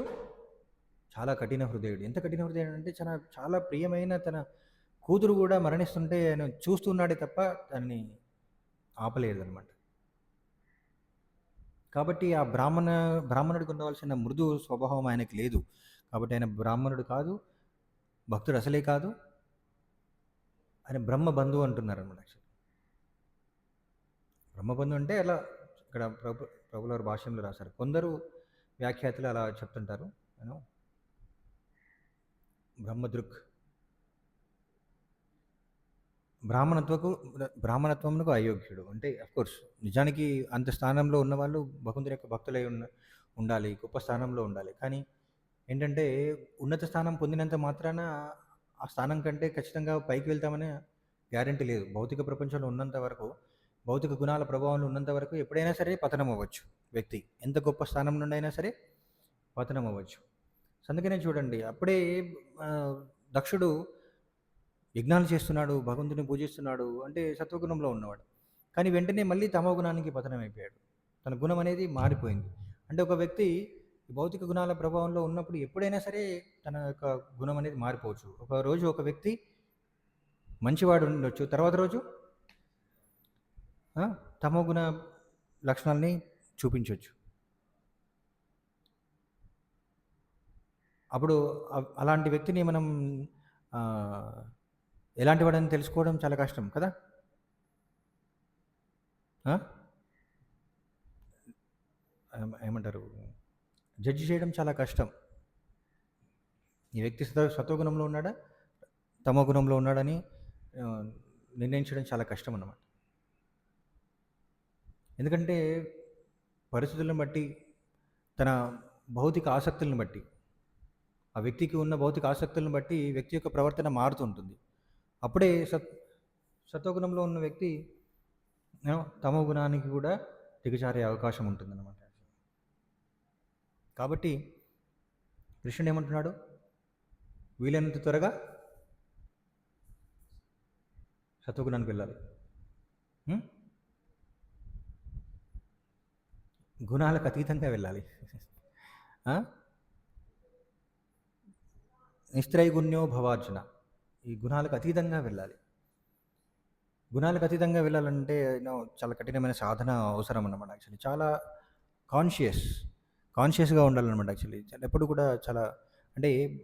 చాలా కఠిన హృదయుడు. ఎంత కఠిన హృదయుడు అంటే చాలా చాలా ప్రియమైన తన కూతురు కూడా మరణిస్తుంటే ఆయన చూస్తున్నాడే తప్ప దాన్ని ఆపలేదనమాట. కాబట్టి ఆ బ్రాహ్మణుడికి ఉండవలసిన మృదు స్వభావం ఆయనకి లేదు. కాబట్టి ఆయన బ్రాహ్మణుడు కాదు, భక్తుడు అసలే కాదు. ఆయన బ్రహ్మ బంధువు అంటున్నారనమాట యాక్చువల్లీ. బ్రహ్మబంధు అంటే అలా ఇక్కడ ప్రభులవారి భాష్యంలో రాశారు. కొందరు వ్యాఖ్యాతలు అలా చెప్తుంటారు. నేను బ్రహ్మదృక్ బ్రాహ్మణత్వమునకు అయోగ్యుడు. అంటే అఫ్కోర్స్ నిజానికి అంత స్థానంలో ఉన్నవాళ్ళు భగవంతుని యొక్క భక్తులై ఉండాలి. గొప్ప స్థానంలో ఉండాలి. కానీ ఏంటంటే ఉన్నత స్థానం పొందినంత మాత్రాన ఆ స్థానం కంటే ఖచ్చితంగా పైకి వెళ్తామని గ్యారంటీ లేదు. భౌతిక ప్రపంచంలో ఉన్నంత వరకు, భౌతిక గుణాల ప్రభావంలో ఉన్నంత వరకు ఎప్పుడైనా సరే పతనం అవ్వచ్చు వ్యక్తి. ఎంత గొప్ప స్థానం నుండి అయినా సరే పతనం అవ్వచ్చు. అందుకనే చూడండి అప్పుడే దక్షుడు యజ్ఞాలు చేస్తున్నాడు, భగవంతుని పూజిస్తున్నాడు అంటే సత్వగుణంలో ఉన్నవాడు. కానీ వెంటనే మళ్ళీ తమో గుణానికి పతనం అయిపోయాడు. తన గుణం అనేది మారిపోయింది. అంటే ఒక వ్యక్తి భౌతిక గుణాల ప్రభావంలో ఉన్నప్పుడు ఎప్పుడైనా సరే తన యొక్క గుణం అనేది మారిపోవచ్చు. ఒక రోజు ఒక వ్యక్తి మంచివాడు ఉండొచ్చు, తర్వాత రోజు తమో గుణ లక్షణాలని చూపించవచ్చు. అప్పుడు అలాంటి వ్యక్తిని మనం ఎలాంటి వాడని తెలుసుకోవడం చాలా కష్టం కదా. ఏమంటారు, జడ్జి చేయడం చాలా కష్టం. ఈ వ్యక్తి సత్వగుణంలో ఉన్నాడా తమో గుణంలో ఉన్నాడని నిర్ణయించడం చాలా కష్టం అన్నమాట. ఎందుకంటే పరిస్థితులను బట్టి, తన భౌతిక ఆసక్తులను బట్టి, ఆ వ్యక్తికి ఉన్న భౌతిక ఆసక్తులను బట్టి వ్యక్తి యొక్క ప్రవర్తన మారుతుంటుంది. అప్పుడే సత్వగుణంలో ఉన్న వ్యక్తి తమో గుణానికి కూడా దిగజారే అవకాశం ఉంటుందన్నమాట. కాబట్టి కృష్ణుడు ఏమంటున్నాడు? వీలైనంత త్వరగా సత్వగుణానికి వెళ్ళాలి. గుణాలకు అతీతంగా వెళ్ళాలి. నిస్త్రైగుణ్యో భవార్జున. ఈ గుణాలకు అతీతంగా వెళ్ళాలి. గుణాలకు అతీతంగా వెళ్ళాలంటే చాలా కఠినమైన సాధన అవసరం అన్నమాట. యాక్చువల్లీ చాలా కాన్షియస్గా ఉండాలన్నమాట. యాక్చువల్లీ ఎప్పుడు కూడా చాలా అంటే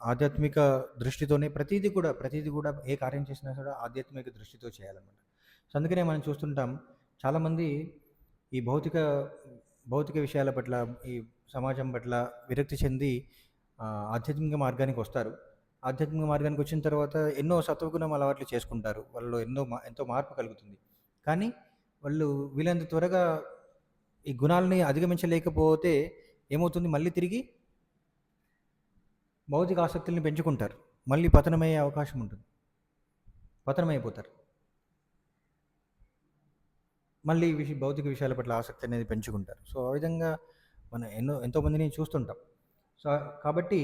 ఆధ్యాత్మిక దృష్టితోనే ప్రతిదీ కూడా ఏ కార్యం చేసినా కూడా ఆధ్యాత్మిక దృష్టితో చేయాలన్నమాట. సో అందుకనే మనం చూస్తుంటాం చాలామంది ఈ భౌతిక విషయాల పట్ల, ఈ సమాజం పట్ల విరక్తి చెంది ఆధ్యాత్మిక మార్గానికి వస్తారు. ఆధ్యాత్మిక మార్గానికి వచ్చిన తర్వాత ఎన్నో సత్వగుణం అలవాట్లు చేసుకుంటారు. వాళ్ళు ఎంతో మార్పు కలుగుతుంది. కానీ వాళ్ళు వీళ్ళంత త్వరగా ఈ గుణాలని అధిగమించలేకపోతే ఏమవుతుంది? మళ్ళీ తిరిగి భౌతిక ఆసక్తుల్ని పెంచుకుంటారు. మళ్ళీ పతనమయ్యే అవకాశం ఉంటుంది. పతనమైపోతారు. మళ్ళీ భౌతిక విషయాల పట్ల ఆసక్తి అనేది పెంచుకుంటారు. సో ఆ విధంగా మనం ఎంతోమందిని చూస్తుంటాం. సో కాబట్టి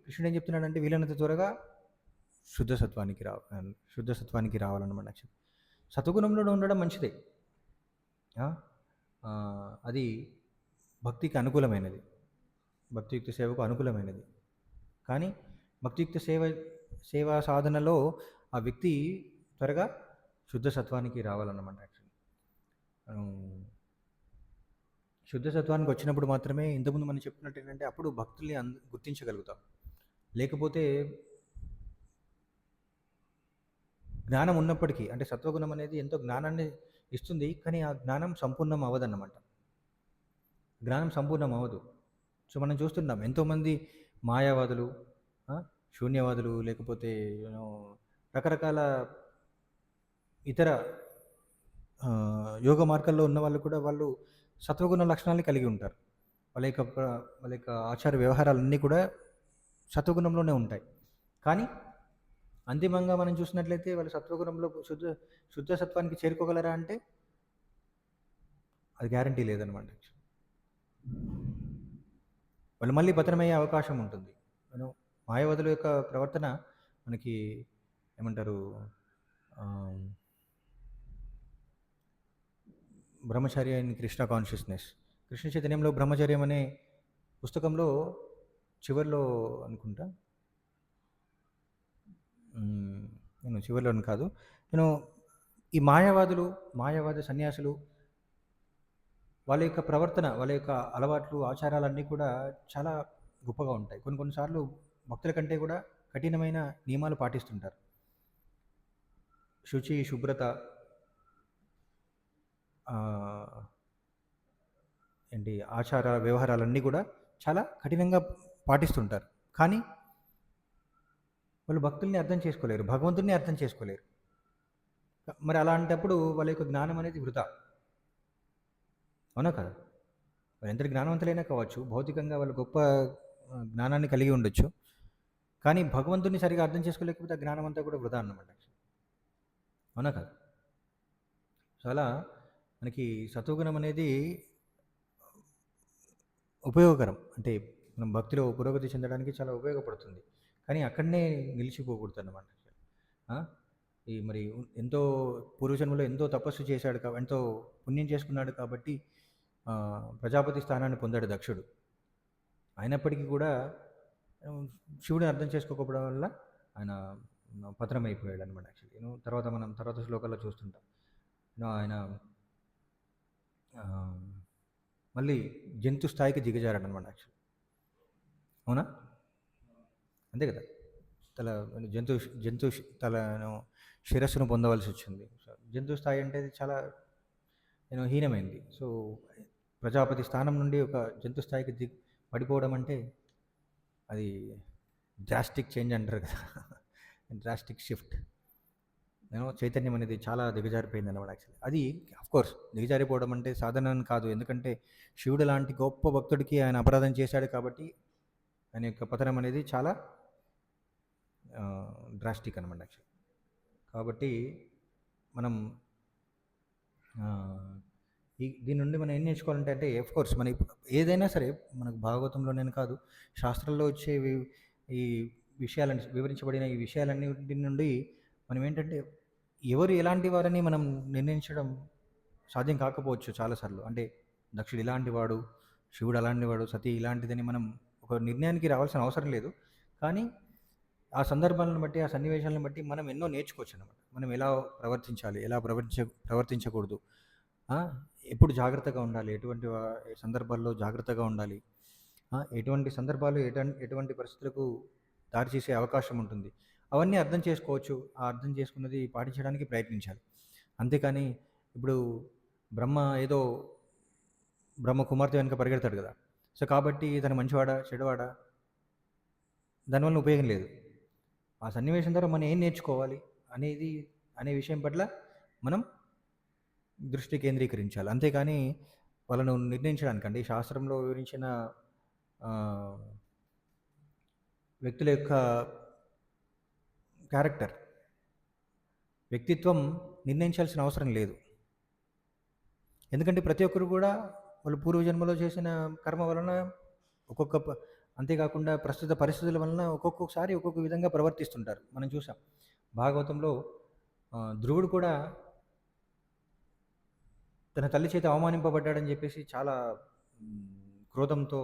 కృష్ణుడు ఏం చెప్తున్నాడంటే వీలైనంత త్వరగా శుద్ధ సత్వానికి రావాలన్నమాట. యాక్చువల్లీ సత్వగుణంలో ఉండడం మంచిదే. అది భక్తికి అనుకూలమైనది, భక్తియుక్త సేవకు అనుకూలమైనది. కానీ భక్తియుక్త సేవా సాధనలో ఆ వ్యక్తి త్వరగా శుద్ధ సత్వానికి రావాలన్నమాట. యాక్చువల్లీ మనం శుద్ధ సత్వానికి వచ్చినప్పుడు మాత్రమే ఇంతకుముందు మనం చెప్పుకున్నట్టు ఏంటంటే అప్పుడు భక్తుల్ని గుర్తించగలుగుతాం. లేకపోతే జ్ఞానం ఉన్నప్పటికీ, అంటే సత్వగుణం అనేది ఎంతో జ్ఞానాన్ని ఇస్తుంది, కానీ ఆ జ్ఞానం సంపూర్ణం అవ్వదన్నమాట. జ్ఞానం సంపూర్ణం అవ్వదు. సో మనం చూస్తున్నాం ఎంతోమంది మాయావాదులు, శూన్యవాదులు, లేకపోతే రకరకాల ఇతర యోగ మార్గాల్లో ఉన్న వాళ్ళు కూడా వాళ్ళు సత్వగుణ లక్షణాన్ని కలిగి ఉంటారు. వాళ్ళ యొక్క ఆచార వ్యవహారాలన్నీ కూడా సత్వగుణంలోనే ఉంటాయి. కానీ అంతిమంగా మనం చూసినట్లయితే వాళ్ళు సత్వగుణంలో శుద్ధ సత్వానికి చేరుకోగలరా అంటే అది గ్యారంటీ లేదనమాట. వాళ్ళు మళ్ళీ పతనమయ్యే అవకాశం ఉంటుంది. మాయావతుల యొక్క ప్రవర్తన మనకి ఏమంటారు, బ్రహ్మచర్య ఇన్ కృష్ణ కాన్షియస్నెస్, కృష్ణ చైతన్యంలో బ్రహ్మచర్యం అనే పుస్తకంలో చివరిలో అనుకుంటా, నేను చివరిలో కాదు, నేను ఈ మాయావాద సన్యాసులు వాళ్ళ యొక్క ప్రవర్తన, వాళ్ళ యొక్క అలవాట్లు, ఆచారాలన్నీ కూడా చాలా గొప్పగా ఉంటాయి. కొన్నిసార్లు భక్తుల కంటే కూడా కఠినమైన నియమాలు పాటిస్తుంటారు. శుచి, శుభ్రత, ఏంటి ఆచార వ్యవహారాలన్నీ కూడా చాలా కఠినంగా పాటిస్తుంటారు. కానీ వాళ్ళు భక్తుల్ని అర్థం చేసుకోలేరు, భగవంతుడిని అర్థం చేసుకోలేరు. మరి అలాంటప్పుడు వాళ్ళ యొక్క జ్ఞానం అనేది వృధా, అవునా కదా? వాళ్ళు ఎంత జ్ఞానవంతులైనా కావచ్చు, భౌతికంగా వాళ్ళు గొప్ప జ్ఞానాన్ని కలిగి ఉండొచ్చు, కానీ భగవంతుడిని సరిగా అర్థం చేసుకోలేకపోతే ఆ జ్ఞానం అంతా కూడా వృధా అన్నమాట. అవునా కదా? సో అలా మనకి సత్వగుణం అనేది ఉపయోగకరం, అంటే మనం భక్తిలో పురోగతి చెందడానికి చాలా ఉపయోగపడుతుంది. కానీ అక్కడనే నిలిచిపోకూడదు అన్నమాట. ఈ మరి ఎంతో పూర్వజన్మలో ఎంతో తపస్సు చేశాడు, ఎంతో పుణ్యం చేసుకున్నాడు కాబట్టి ప్రజాపతి స్థానాన్ని పొందాడు దక్షుడు. అయినప్పటికీ కూడా శివుడిని అర్థం చేసుకోకపోవడం వల్ల ఆయన పతనమైపోయాడు అనమాట. యాక్చువల్లీ తర్వాత శ్లోకాల్లో చూస్తుంటాం. ఆయన మళ్ళీ జంతు స్థాయికి దిగజారాడు అనమాట. యాక్చువల్లీ అవునా, అంతే కదా? జంతు తలను శిరస్సును పొందవలసి వచ్చింది. జంతు స్థాయి అంటే చాలా హీనమైంది. సో ప్రజాపతి స్థానం నుండి ఒక జంతు స్థాయికి పడిపోవడం అంటే అది డ్రాస్టిక్ చేంజ్ అంటారు కదా, డ్రాస్టిక్ షిఫ్ట్. చైతన్యం అనేది చాలా దిగజారిపోయింది అన్నమాట. యాక్చువల్లీ అది అఫ్కోర్స్ దిగజారిపోవడం అంటే సాధన కాదు, ఎందుకంటే శివుడు లాంటి గొప్ప భక్తుడికి ఆయన అపరాధం చేశాడు కాబట్టి ఆయన యొక్క పతనం అనేది చాలా డ్రాస్టిక్ అనమాట. యాక్చువల్లీ కాబట్టి మనం దీని నుండి మనం ఏం నేర్చుకోవాలంటే, అంటే ఆఫ్కోర్స్ మన ఏదైనా సరే మనకు భాగవతంలోనే కాదు, శాస్త్రంలో వచ్చే ఈ విషయాలని వివరించబడిన ఈ విషయాలన్నిటి నుండి మనం ఏంటంటే ఎవరు ఎలాంటి వారని మనం నిర్ణయించడం సాధ్యం కాకపోవచ్చు చాలాసార్లు. అంటే దక్షుడు ఇలాంటి వాడు, శివుడు అలాంటి వాడు, సతీ ఇలాంటిదని మనం ఒక నిర్ణయానికి రావాల్సిన అవసరం లేదు. కానీ ఆ సందర్భాలను బట్టి, ఆ సన్నివేశాలను బట్టి మనం ఎన్నో నేర్చుకోవచ్చు అన్నమాట. మనం ఎలా ప్రవర్తించాలి, ఎలా ప్రవర్తించకూడదు, ఎప్పుడు జాగ్రత్తగా ఉండాలి, ఎటువంటి సందర్భాల్లో జాగ్రత్తగా ఉండాలి, ఎటువంటి సందర్భాలు ఎటువంటి పరిస్థితులకు దారి చేసే అవకాశం ఉంటుంది, అవన్నీ అర్థం చేసుకోవచ్చు. ఆ అర్థం చేసుకున్నది పాటించడానికి ప్రయత్నించాలి. అంతేకాని ఇప్పుడు బ్రహ్మ కుమార్తె వెనుక పరిగెడతాడు కదా, సో కాబట్టి తను మంచివాడా చెడువాడా దానివల్ల ఉపయోగం లేదు. ఆ సన్నివేశం ద్వారా మనం ఏం నేర్చుకోవాలి అనే విషయం పట్ల మనం దృష్టి కేంద్రీకరించాలి. అంతేకాని వాళ్ళను నిర్ణయించడానికండి శాస్త్రంలో వివరించిన వ్యక్తుల యొక్క క్యారెక్టర్, వ్యక్తిత్వం నిర్ణయించాల్సిన అవసరం లేదు. ఎందుకంటే ప్రతి ఒక్కరు కూడా వాళ్ళు పూర్వజన్మలో చేసిన కర్మ వలన అంతేకాకుండా ప్రస్తుత పరిస్థితుల వలన ఒక్కొక్కసారి ఒక్కొక్క విధంగా ప్రవర్తిస్తుంటారు. మనం చూసాం భాగవతంలో ధ్రువుడు కూడా తన తల్లి చేత అవమానింపబడ్డాడని చెప్పేసి చాలా క్రోధంతో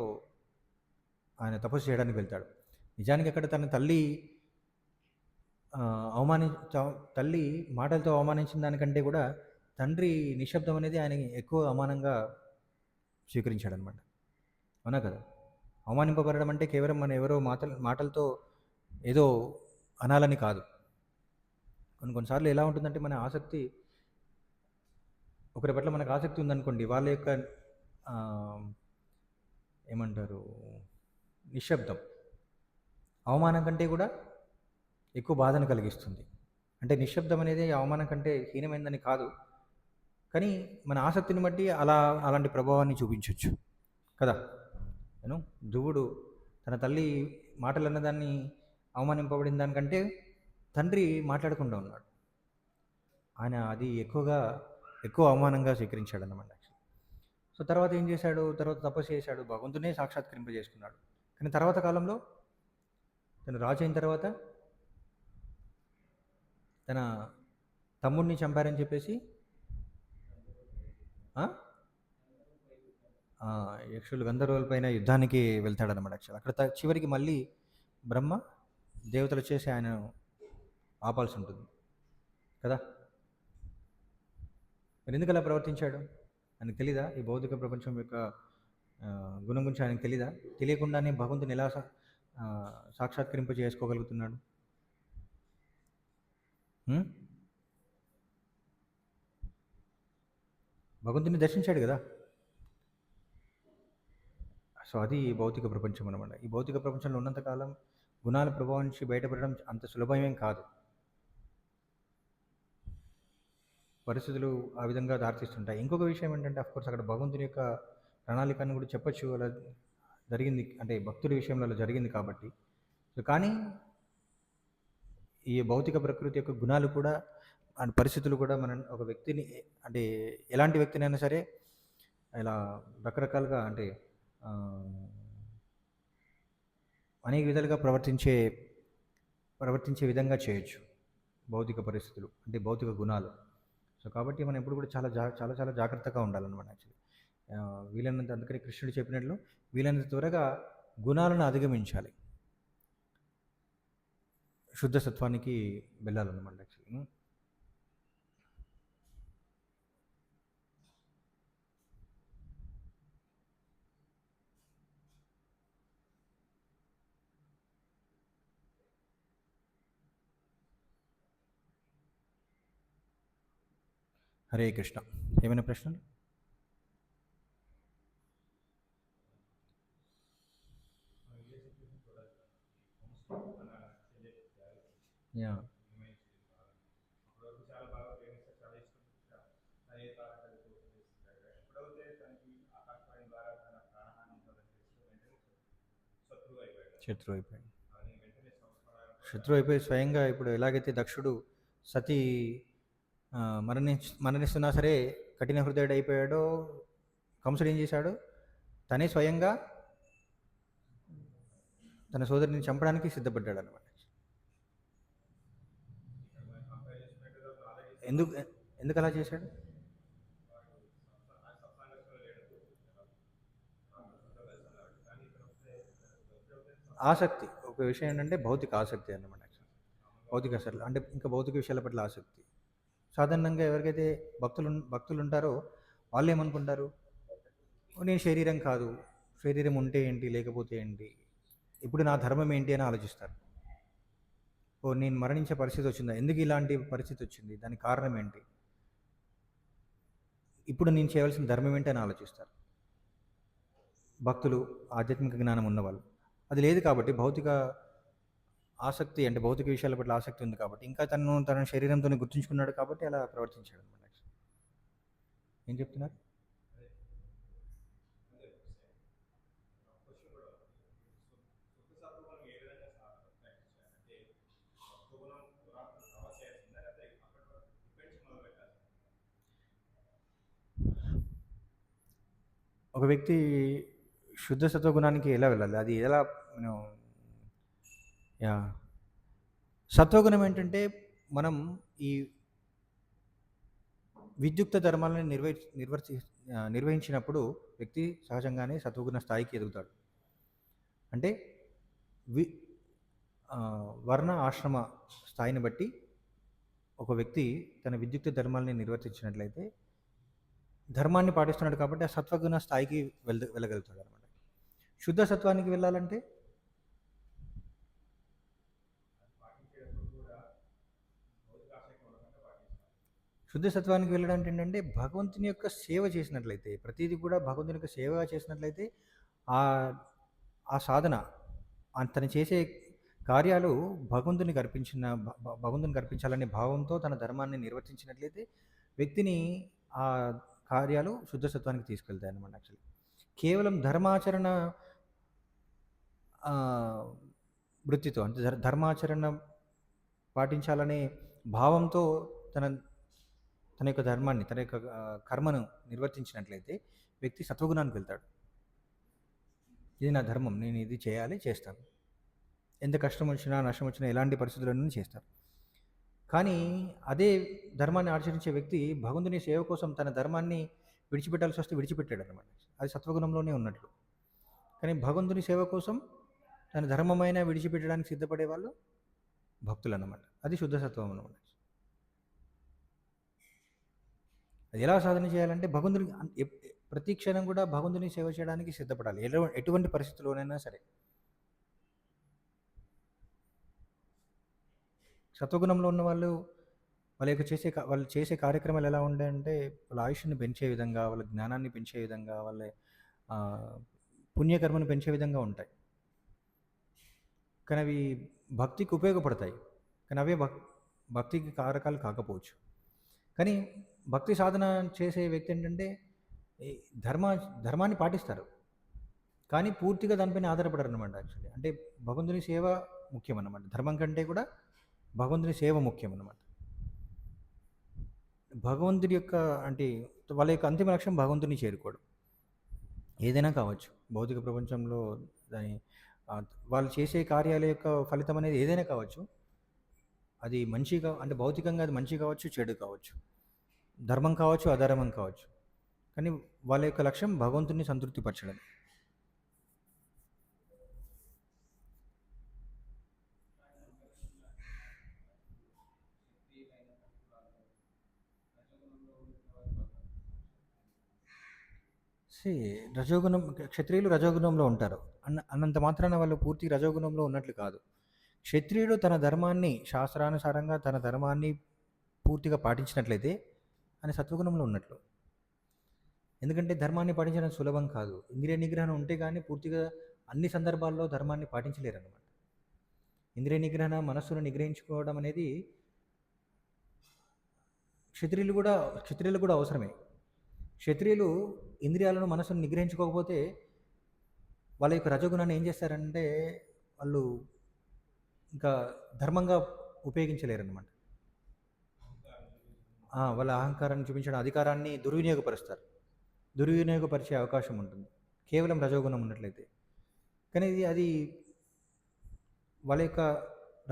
ఆయన తపస్సు చేయడానికి వెళ్తాడు. నిజానికి అక్కడ తన తల్లి ఆ, అవమాని తల్లి మాటలతో అవమానించిన దానికంటే కూడా తండ్రి నిశ్శబ్దం అనేది ఆయన ఎక్కువ అవమానంగా స్వీకరించాడనమాట. అవునా కదా? అవమానింపబడడం అంటే కేవలం మన ఎవరో మాటలతో ఏదో అనాలని కాదు. కొన్నిసార్లు ఎలా ఉంటుందంటే మన ఆసక్తి, ఒకరి పట్ల మనకు ఆసక్తి ఉందనుకోండి, వాళ్ళ యొక్క ఆ, ఏమంటారు, నిశ్శబ్దం అవమానం కంటే కూడా ఎక్కువ బాధను కలిగిస్తుంది. అంటే నిశ్శబ్దం అనేది అవమానం కంటే హీనమైందని కాదు, కానీ మన ఆసక్తిని బట్టి అలాంటి ప్రభావాన్ని చూపించవచ్చు కదా. నేను ధ్రువుడు తన తల్లి మాటలు అన్నదాన్ని అవమానింపబడిన దానికంటే తండ్రి మాట్లాడకుండా ఉన్నాడు. ఆయన అది ఎక్కువ అవమానంగా స్వీకరించాడు అన్నమాట. సో తర్వాత ఏం చేశాడు? తర్వాత తపస్సు చేశాడు, భగవంతునే సాక్షాత్కరింపజేసుకున్నాడు. కానీ తర్వాత కాలంలో తను రాజు అయిన తర్వాత తన తమ్ముడిని చంపారని చెప్పేసి యక్షులు గంధర్వులపైన యుద్ధానికి వెళ్తాడనమాట. యాక్చువల్ అక్కడ చివరికి మళ్ళీ బ్రహ్మ దేవతలు వచ్చేసి ఆయన ఆపాల్సి ఉంటుంది కదా. మరి ఎందుకు అలా ప్రవర్తించాడు? ఆయనకు తెలీదా ఈ భౌతిక ప్రపంచం యొక్క గుణం గురించి? ఆయనకు తెలీదా? తెలియకుండానే భగవంతుని ఎలా సాక్షాత్కరింప చేసుకోగలుగుతున్నాడు? భగవంతుని దర్శించాడు కదా. సో అది భౌతిక ప్రపంచం అనమాట. ఈ భౌతిక ప్రపంచంలో ఉన్నంతకాలం గుణాల ప్రభావం నుంచి బయటపడడం అంత సులభమేం కాదు. పరిస్థితులు ఆ విధంగా దారితీస్తుంటాయి. ఇంకొక విషయం ఏంటంటే, అఫ్కోర్స్ అక్కడ భగవంతుని యొక్క ప్రణాళికను కూడా చెప్పచ్చు, అలా జరిగింది అంటే భక్తుడి విషయంలో అలా జరిగింది కాబట్టి. సో కానీ ఈ భౌతిక ప్రకృతి యొక్క గుణాలు కూడా అండ్ పరిస్థితులు కూడా ఒక వ్యక్తిని, అంటే ఎలాంటి వ్యక్తినైనా సరే ఇలా రకరకాలుగా అంటే అనేక విధాలుగా ప్రవర్తించే విధంగా చేయొచ్చు భౌతిక పరిస్థితులు, అంటే భౌతిక గుణాలు. సో కాబట్టి మనం ఎప్పుడు కూడా చాలా చాలా జాగ్రత్తగా ఉండాలన్నమాట. యాక్చువల్లీ వీలైనంత, అందుకని కృష్ణుడు చెప్పినట్లు వీలైనంత త్వరగా గుణాలను అధిగమించాలి, శుద్ధ సత్వానికి వెళ్ళాలన్నమాట. యాక్చువల్లీ హరే కృష్ణ. ఏమైనా ప్రశ్నలు? యా శత్రువు అయిపోయి స్వయంగా ఇప్పుడు ఎలాగైతే దక్షుడు సతీ మరణిస్తున్నా సరే కఠిన హృదయుడు అయిపోయాడో, కంసుడు ఏం చేశాడు? తనే స్వయంగా తన సోదరిని చంపడానికి సిద్ధపడ్డాడు అనమాట. ఎందుకు అలా చేశాడు? ఆసక్తి. ఒక విషయం ఏంటంటే భౌతిక ఆసక్తి అన్నమాట. భౌతిక అసలు అంటే ఇంకా భౌతిక విషయాల పట్ల ఆసక్తి. సాధారణంగా ఎవరికైతే భక్తులు ఉంటారో వాళ్ళు ఏమనుకుంటారు? నేను శరీరం కాదు, శరీరం ఉంటే ఏంటి లేకపోతే ఏంటి, ఇప్పుడు నా ధర్మం ఏంటి అని ఆలోచిస్తారు. నేను మరణించే పరిస్థితి వచ్చిందా, ఎందుకు ఇలాంటి పరిస్థితి వచ్చింది, దానికి కారణం ఏంటి, ఇప్పుడు నేను చేయవలసిన ధర్మం ఏంటి అని ఆలోచిస్తారు భక్తులు, ఆధ్యాత్మిక జ్ఞానం ఉన్నవాళ్ళు. అది లేదు కాబట్టి భౌతిక ఆసక్తి, అంటే భౌతిక విషయాల పట్ల ఆసక్తి ఉంది కాబట్టి, ఇంకా తన శరీరంతో గుర్తుంచుకున్నాడు కాబట్టి అలా ప్రవర్తించాడు అనమాట. ఏం చెప్తున్నారు? ఒక వ్యక్తి శుద్ధ సత్వగుణానికి ఎలా వెళ్ళాలి, అది ఎలా మనం యా సత్వగుణం ఏంటంటే మనం ఈ విద్యుక్త ధర్మాలను నిర్వహించినప్పుడు వ్యక్తి సహజంగానే సత్వగుణ స్థాయికి ఎదుగుతాడు. అంటే వి వర్ణ ఆశ్రమ స్థాయిని బట్టి ఒక వ్యక్తి తన విద్యుక్త ధర్మాలని నిర్వర్తించినట్లయితే ధర్మాన్ని పాటిస్తున్నాడు కాబట్టి ఆ సత్వగుణ స్థాయికి వెళ్ళగలుగుతాడు అనమాట. శుద్ధ సత్వానికి వెళ్ళాలంటే శుద్ధ సత్వానికి వెళ్ళడానికి ఏంటంటే భగవంతుని యొక్క సేవ చేసినట్లయితే, ప్రతిదీ కూడా భగవంతుని యొక్క సేవ చేసినట్లయితే ఆ ఆ సాధన తను చేసే కార్యాలు భగవంతునికి అర్పించిన భగవంతునికి అర్పించాలనే భావంతో తన ధర్మాన్ని నిర్వర్తించినట్లయితే వ్యక్తిని ఆ కార్యాలు శుద్ధ సత్వానికి తీసుకెళ్తాయి అన్నమాట. యాక్చువల్లీ కేవలం ధర్మాచరణ వృత్తితో అంటే ధర్మాచరణ పాటించాలనే భావంతో తన తన యొక్క ధర్మాన్ని తన యొక్క కర్మను నిర్వర్తించినట్లయితే వ్యక్తి సత్వగుణానికి వెళ్తాడు. ఇది నా ధర్మం, నేను ఇది చేయాలి, చేస్తాను. ఎంత కష్టం వచ్చినా నష్టం వచ్చినా ఎలాంటి పరిస్థితులను చేస్తారు. కానీ అదే ధర్మాన్ని ఆచరించే వ్యక్తి భగవంతుని సేవ కోసం తన ధర్మాన్ని విడిచిపెట్టాల్సి వస్తే విడిచిపెట్టాడు అనమాట. అది సత్వగుణంలోనే ఉన్నట్లు. కానీ భగవంతుని సేవ కోసం తన ధర్మమైన విడిచిపెట్టడానికి సిద్ధపడే వాళ్ళు భక్తులు అన్నమాట. అది శుద్ధ సత్వం అన్నమాట. అది ఎలా సాధన చేయాలంటే భగవంతుని ప్రతి క్షణం కూడా భగవంతుని సేవ చేయడానికి సిద్ధపడాలి, ఎటువంటి పరిస్థితుల్లోనైనా సరే. సత్వగుణంలో ఉన్న వాళ్ళు వాళ్ళు చేసే కార్యక్రమాలు ఎలా ఉంటాయంటే వాళ్ళ ఆయుష్ని పెంచే విధంగా, వాళ్ళ జ్ఞానాన్ని పెంచే విధంగా, వాళ్ళ పుణ్యకర్మను పెంచే విధంగా ఉంటాయి. కానీ అవి భక్తికి ఉపయోగపడతాయి, కానీ అవే భక్తికి కారకాలు కాకపోవచ్చు. కానీ భక్తి సాధన చేసే వ్యక్తి ఏంటంటే ధర్మాన్ని పాటిస్తారు, కానీ పూర్తిగా దానిపైన ఆధారపడరు అనమాట. యాక్చువల్లీ అంటే భగవంతుని సేవ ముఖ్యం అన్నమాట. ధర్మం కంటే కూడా భగవంతుని సేవ ముఖ్యం అన్నమాట. భగవంతుడి యొక్క అంటే వాళ్ళ యొక్క అంతిమ లక్ష్యం భగవంతుని చేరుకోవడం. ఏదైనా కావచ్చు, భౌతిక ప్రపంచంలో దాని వాళ్ళు చేసే కార్యాల యొక్క ఫలితం అనేది ఏదైనా కావచ్చు. అది మంచిగా అంటే భౌతికంగా అది మంచి కావచ్చు, చెడు కావచ్చు, ధర్మం కావచ్చు, అధర్మం కావచ్చు. కానీ వాళ్ళ యొక్క లక్ష్యం భగవంతుని సంతృప్తిపరచడం. రజోగుణం క్షత్రియులు రజోగుణంలో ఉంటారు అన్నంత మాత్రాన వాళ్ళు పూర్తి రజోగుణంలో ఉన్నట్లు కాదు. క్షత్రియుడు తన ధర్మాన్ని శాస్త్రానుసారంగా తన ధర్మాన్ని పూర్తిగా పాటించినట్లయితే ఆయన సత్వగుణంలో ఉన్నట్లు. ఎందుకంటే ధర్మాన్ని పాటించడం సులభం కాదు. ఇంద్రియ నిగ్రహణ ఉంటే కానీ పూర్తిగా అన్ని సందర్భాల్లో ధర్మాన్ని పాటించలేరు అన్నమాట. ఇంద్రియ నిగ్రహణ, మనస్సును నిగ్రహించుకోవడం అనేది క్షత్రియులు కూడా అవసరమే. క్షత్రియులు ఇంద్రియాలను, మనసును నిగ్రహించుకోకపోతే వాళ్ళ యొక్క రజోగుణాన్ని ఏం చేస్తారంటే వాళ్ళు ఇంకా ధర్మంగా ఉపయోగించలేరు అన్నమాట. వాళ్ళ అహంకారాన్ని చూపించడం, అధికారాన్ని దుర్వినియోగపరిచే అవకాశం ఉంటుంది కేవలం రజోగుణం ఉన్నట్లయితే. కానీ అది వాళ్ళ యొక్క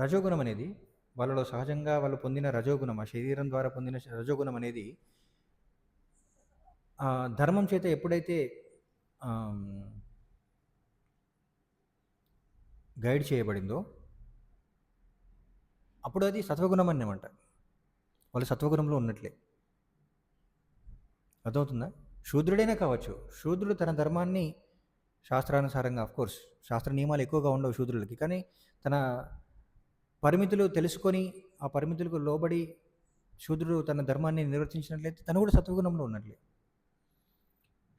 రజోగుణం అనేది వాళ్ళలో సహజంగా వాళ్ళు పొందిన రజోగుణం, ఆ శరీరం ద్వారా పొందిన రజోగుణం అనేది ధర్మం చేత ఎప్పుడైతే గైడ్ చేయబడిందో అప్పుడు అది సత్వగుణం అన్నమాట. వాళ్ళు సత్వగుణంలో ఉన్నట్లే. అర్థమవుతుందా? శూద్రుడైనా కావచ్చు. శూద్రుడు తన ధర్మాన్ని శాస్త్రానుసారంగా, ఆఫ్కోర్స్ శాస్త్ర నియమాలు ఎక్కువగా ఉండవు శూద్రులకి, కానీ తన పరిమితులు తెలుసుకొని ఆ పరిమితులకు లోబడి శూద్రుడు తన ధర్మాన్ని నిర్వర్తించినట్లయితే తను కూడా సత్వగుణంలో ఉన్నట్లే.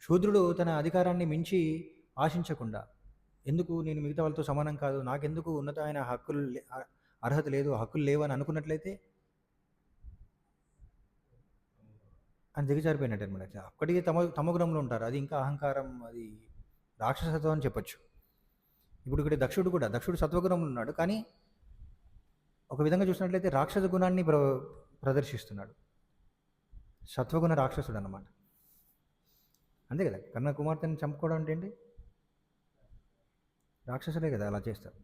శూద్రుడు తన అధికారాన్ని మించి ఆశించకుండా, ఎందుకు నేను మిగతా వాళ్ళతో సమానం కాదు, నాకెందుకు ఉన్నతమైన అర్హత లేదు, హక్కులు లేవు అని అనుకున్నట్లయితే అని దిగజారిపోయినట్టు అనమాట. అప్పటికే తమగుణంలో ఉంటారు. అది ఇంకా అహంకారం, అది రాక్షసత్వం అని చెప్పచ్చు. ఇప్పుడు ఇక్కడ దక్షుడు సత్వగుణంలో ఉన్నాడు, కానీ ఒక విధంగా చూసినట్లయితే రాక్షస గుణాన్ని ప్రదర్శిస్తున్నాడు. సత్వగుణ రాక్షసుడు అన్నమాట. అంతే కదా, కన్న కుమార్తెని చంపుకోవడం అంటే ఏంటి? రాక్షసులే కదా అలా చేస్తారు,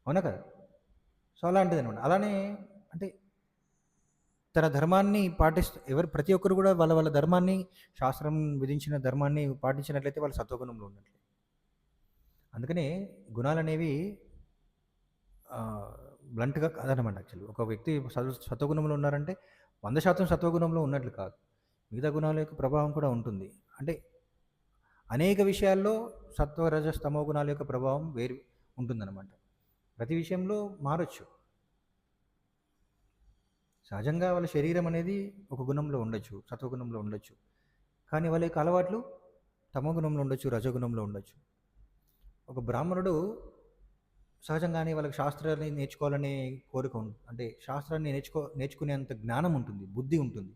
అవునా కదా? సో అలాంటిది అనమాట. అలానే అంటే తన ధర్మాన్ని ప్రతి ఒక్కరు కూడా వాళ్ళ వాళ్ళ ధర్మాన్ని, శాస్త్రం విధించిన ధర్మాన్ని పాటించినట్లయితే వాళ్ళు సత్వగుణంలో ఉన్నట్లే. అందుకనే గుణాలనేవి బ్లంట్‌గా కాదనమాట యాక్చువల్లీ. ఒక వ్యక్తి సత్వగుణంలో ఉన్నారంటే 100% సత్వగుణంలో ఉన్నట్లు కాదు. మిగతా గుణాల యొక్క ప్రభావం కూడా ఉంటుంది. అంటే అనేక విషయాల్లో సత్వ, రజస్, తమో గుణాల యొక్క ప్రభావం వేరు ఉంటుందన్నమాట. ప్రతి విషయంలో మారొచ్చు. సహజంగా వాళ్ళ శరీరం అనేది ఒక గుణంలో ఉండొచ్చు, సత్వగుణంలో ఉండొచ్చు. కానీ వాళ్ళ యొక్క అలవాట్లు తమో గుణంలో ఉండొచ్చు, రజోగుణంలో ఉండొచ్చు. ఒక బ్రాహ్మణుడు సహజంగానే వాళ్ళకి శాస్త్రాన్ని నేర్చుకోవాలనే కోరిక అంటే శాస్త్రాన్ని నేర్చుకునేంత జ్ఞానం ఉంటుంది, బుద్ధి ఉంటుంది,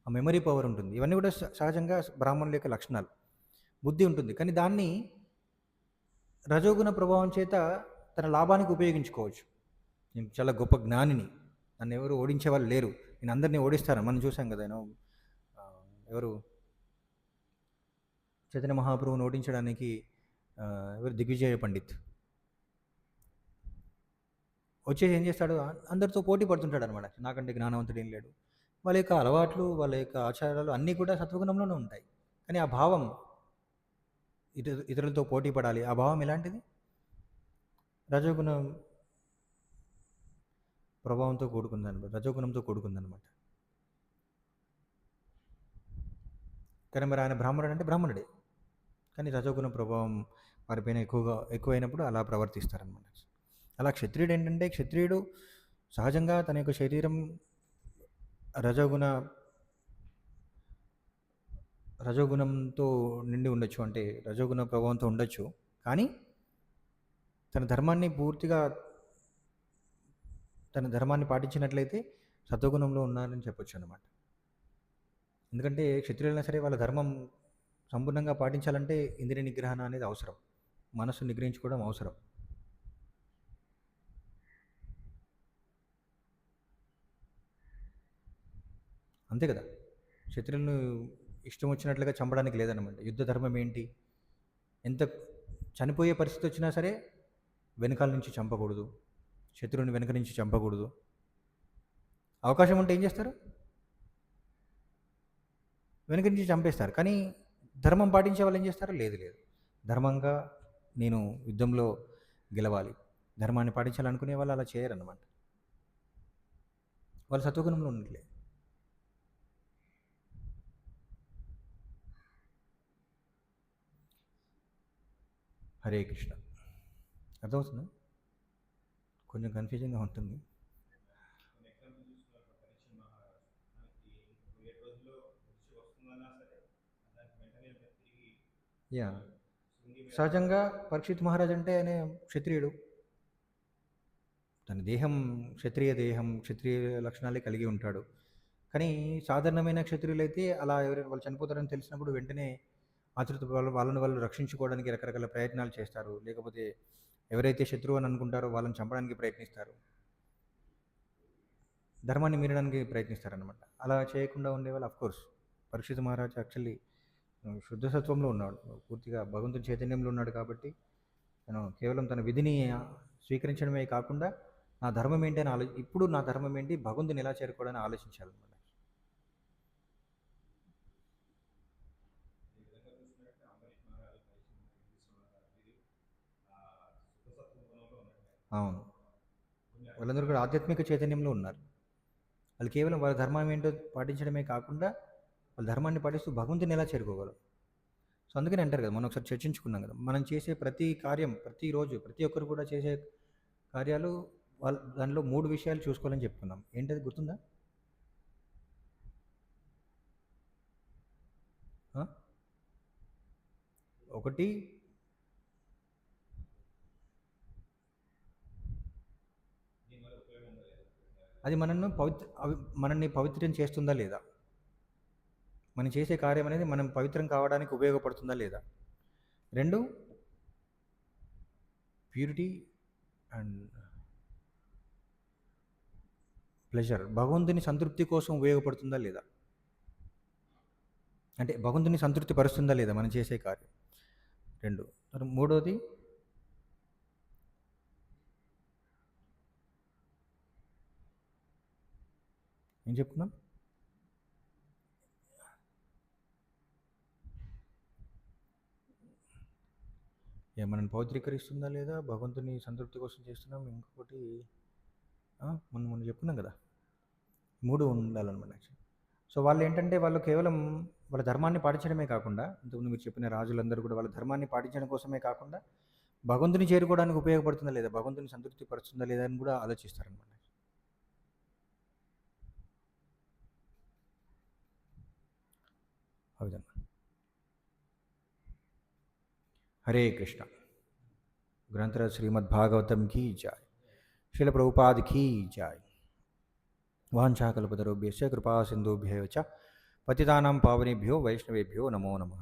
ఆ మెమరీ పవర్ ఉంటుంది. ఇవన్నీ కూడా సహజంగా బ్రాహ్మణుల యొక్క లక్షణాలు. బుద్ధి ఉంటుంది, కానీ దాన్ని రజోగుణ ప్రభావం చేత తన లాభానికి ఉపయోగించుకోవచ్చు. నేను చాలా గొప్ప జ్ఞానిని, నన్ను ఎవరు ఓడించే వాళ్ళు లేరు, నేను అందరినీ ఓడిస్తాను. మనం చూసాం కదా, ఎవరు చైతన్య మహాప్రభువుని ఓడించడానికి ఎవరు దిగ్విజయ పండిత్ వచ్చేసి ఏం చేస్తాడు, అందరితో పోటీ పడుతుంటాడు అనమాట. నాకంటే జ్ఞానవంతుడు ఏం లేడు. వాళ్ళ యొక్క అలవాట్లు, వాళ్ళ యొక్క ఆచారాలు అన్నీ కూడా సత్వగుణంలోనే ఉంటాయి. కానీ ఆ భావం ఇతరులతో పోటీ పడాలి, ఆ భావం ఎలాంటిది? రజోగుణం ప్రభావంతో రజోగుణంతో కూడుకుందనమాట. కానీ మరి ఆయన బ్రాహ్మణుడు అంటే బ్రాహ్మణుడే, కానీ రజోగుణ ప్రభావం వారిపైన ఎక్కువైనప్పుడు అలా ప్రవర్తిస్తారనమాట. అలా క్షత్రియుడు ఏంటంటే, క్షత్రియుడు సహజంగా తన యొక్క శరీరం రజోగుణంతో నిండి ఉండొచ్చు, అంటే రజోగుణ ప్రభావంతో ఉండొచ్చు. కానీ తన ధర్మాన్ని పాటించినట్లయితే సత్వగుణంలో ఉన్నారని చెప్పొచ్చు అన్నమాట. ఎందుకంటే క్షత్రియులైనా సరే వాళ్ళ ధర్మం సంపూర్ణంగా పాటించాలంటే ఇంద్రియ నిగ్రహణ అనేది అవసరం, మనస్సు నిగ్రహించుకోవడం అవసరం. అంతే కదా, క్షత్రియులను ఇష్టం వచ్చినట్లుగా చంపడానికి లేదన్నమాట. యుద్ధ ధర్మం ఏంటి? ఎంత చనిపోయే పరిస్థితి వచ్చినా సరే వెనకాల నుంచి చంపకూడదు, శత్రువుని వెనక నుంచి చంపకూడదు. అవకాశం ఉంటే ఏం చేస్తారు? వెనక నుంచి చంపేస్తారు. కానీ ధర్మం పాటించే వాళ్ళు ఏం చేస్తారు? లేదు, ధర్మంగా నేను యుద్ధంలో గెలవాలి, ధర్మాన్ని పాటించాలనుకునే వాళ్ళు అలా చేయరన్నమాట. వాళ్ళు సత్వగుణంలో ఉన్నట్లే. హరే కృష్ణ. అర్థమవుతుందా? కొంచెం కన్ఫ్యూజింగ్గా ఉంటుంది. యా, సహజంగా పరీక్షిత్ మహారాజ్ అంటే ఆయన క్షత్రియుడు, తన దేహం క్షత్రియ దేహం, క్షత్రియ లక్షణాలే కలిగి ఉంటాడు. కానీ సాధారణమైన క్షత్రియులైతే అలా ఎవరైనా వాళ్ళు చనిపోతారని తెలిసినప్పుడు వెంటనే ఆతృత వాళ్ళు రక్షించుకోవడానికి రకరకాల ప్రయత్నాలు చేస్తారు. లేకపోతే ఎవరైతే శత్రువు అని అనుకుంటారో వాళ్ళని చంపడానికి ప్రయత్నిస్తారు, ధర్మాన్ని మీరడానికి ప్రయత్నిస్తారనమాట. అలా చేయకుండా ఉండేవాళ్ళు అఫ్కోర్స్ పరీక్షిత్ మహారాజ్ యాక్చువల్లీ శుద్ధ సత్వంలో ఉన్నాడు, పూర్తిగా భగవంతుని చైతన్యంలో ఉన్నాడు. కాబట్టి తను కేవలం తన విధిని స్వీకరించడమే కాకుండా నా ధర్మం ఏంటి అని ఇప్పుడు నా ధర్మం ఏంటి, భగవంతుని ఎలా చేరుకోవడానికి ఆలోచించాలన్నమాట. అవును, వాళ్ళందరూ కూడా ఆధ్యాత్మిక చైతన్యంలో ఉన్నారు. వాళ్ళు కేవలం వాళ్ళ ధర్మం ఏంటో పాటించడమే కాకుండా వాళ్ళ ధర్మాన్ని పాటిస్తూ భగవంతుని ఎలా చేరుకోగలరు. సో అందుకని అంటారు కదా, మనం ఒకసారి చర్చించుకున్నాం కదా, మనం చేసే ప్రతి కార్యం, ప్రతిరోజు ప్రతి ఒక్కరు కూడా చేసే కార్యాలు దానిలో 3 విషయాలు చూసుకోవాలని చెప్పుకున్నాం. ఏంటది గుర్తుందా? ఒకటి అది మనల్ని పవిత్రం చేస్తుందా లేదా, మనం చేసే కార్యం అనేది మనం పవిత్రం కావడానికి ఉపయోగపడుతుందా లేదా. 2, ప్యూరిటీ అండ్ ప్లెజర్, భగవంతుని సంతృప్తి కోసం ఉపయోగపడుతుందా లేదా, అంటే భగవంతుని సంతృప్తి పరుస్తుందా లేదా మనం చేసే కార్యం. 2. 3వది ఏం చెప్పుకున్నాం? మనల్ని పవిత్రీకరిస్తుందా లేదా, భగవంతుని సంతృప్తి కోసం చేస్తున్నాం, ఇంకొకటి మొన్న మొన్న చెప్పుకున్నాం కదా, 3 ఉండాలన్నమాట యాక్చువల్లీ. సో వాళ్ళు ఏంటంటే వాళ్ళు కేవలం వాళ్ళ ధర్మాన్ని పాటించడమే కాకుండా, ఇంతకుముందు మీరు చెప్పిన రాజులందరూ కూడా వాళ్ళ ధర్మాన్ని పాటించడం కోసమే కాకుండా భగవంతుని చేరుకోవడానికి ఉపయోగపడుతుందా లేదా, భగవంతుని సంతృప్తి పరుస్తుందా లేదా అని కూడా ఆలోచిస్తారనమాట. ఆ విధంగా. హరే కృష్ణ. గ్రంథరాజ్ శ్రీమద్భాగవతం కీ జాయ్. Srila Prabhupad key Joy. వాంఛాకల్పతరుభ్యశ్చ కృపా సింధుభ్యో చ పతితానాం పావనేభ్యో వైష్ణవేభ్యో నమో నమః.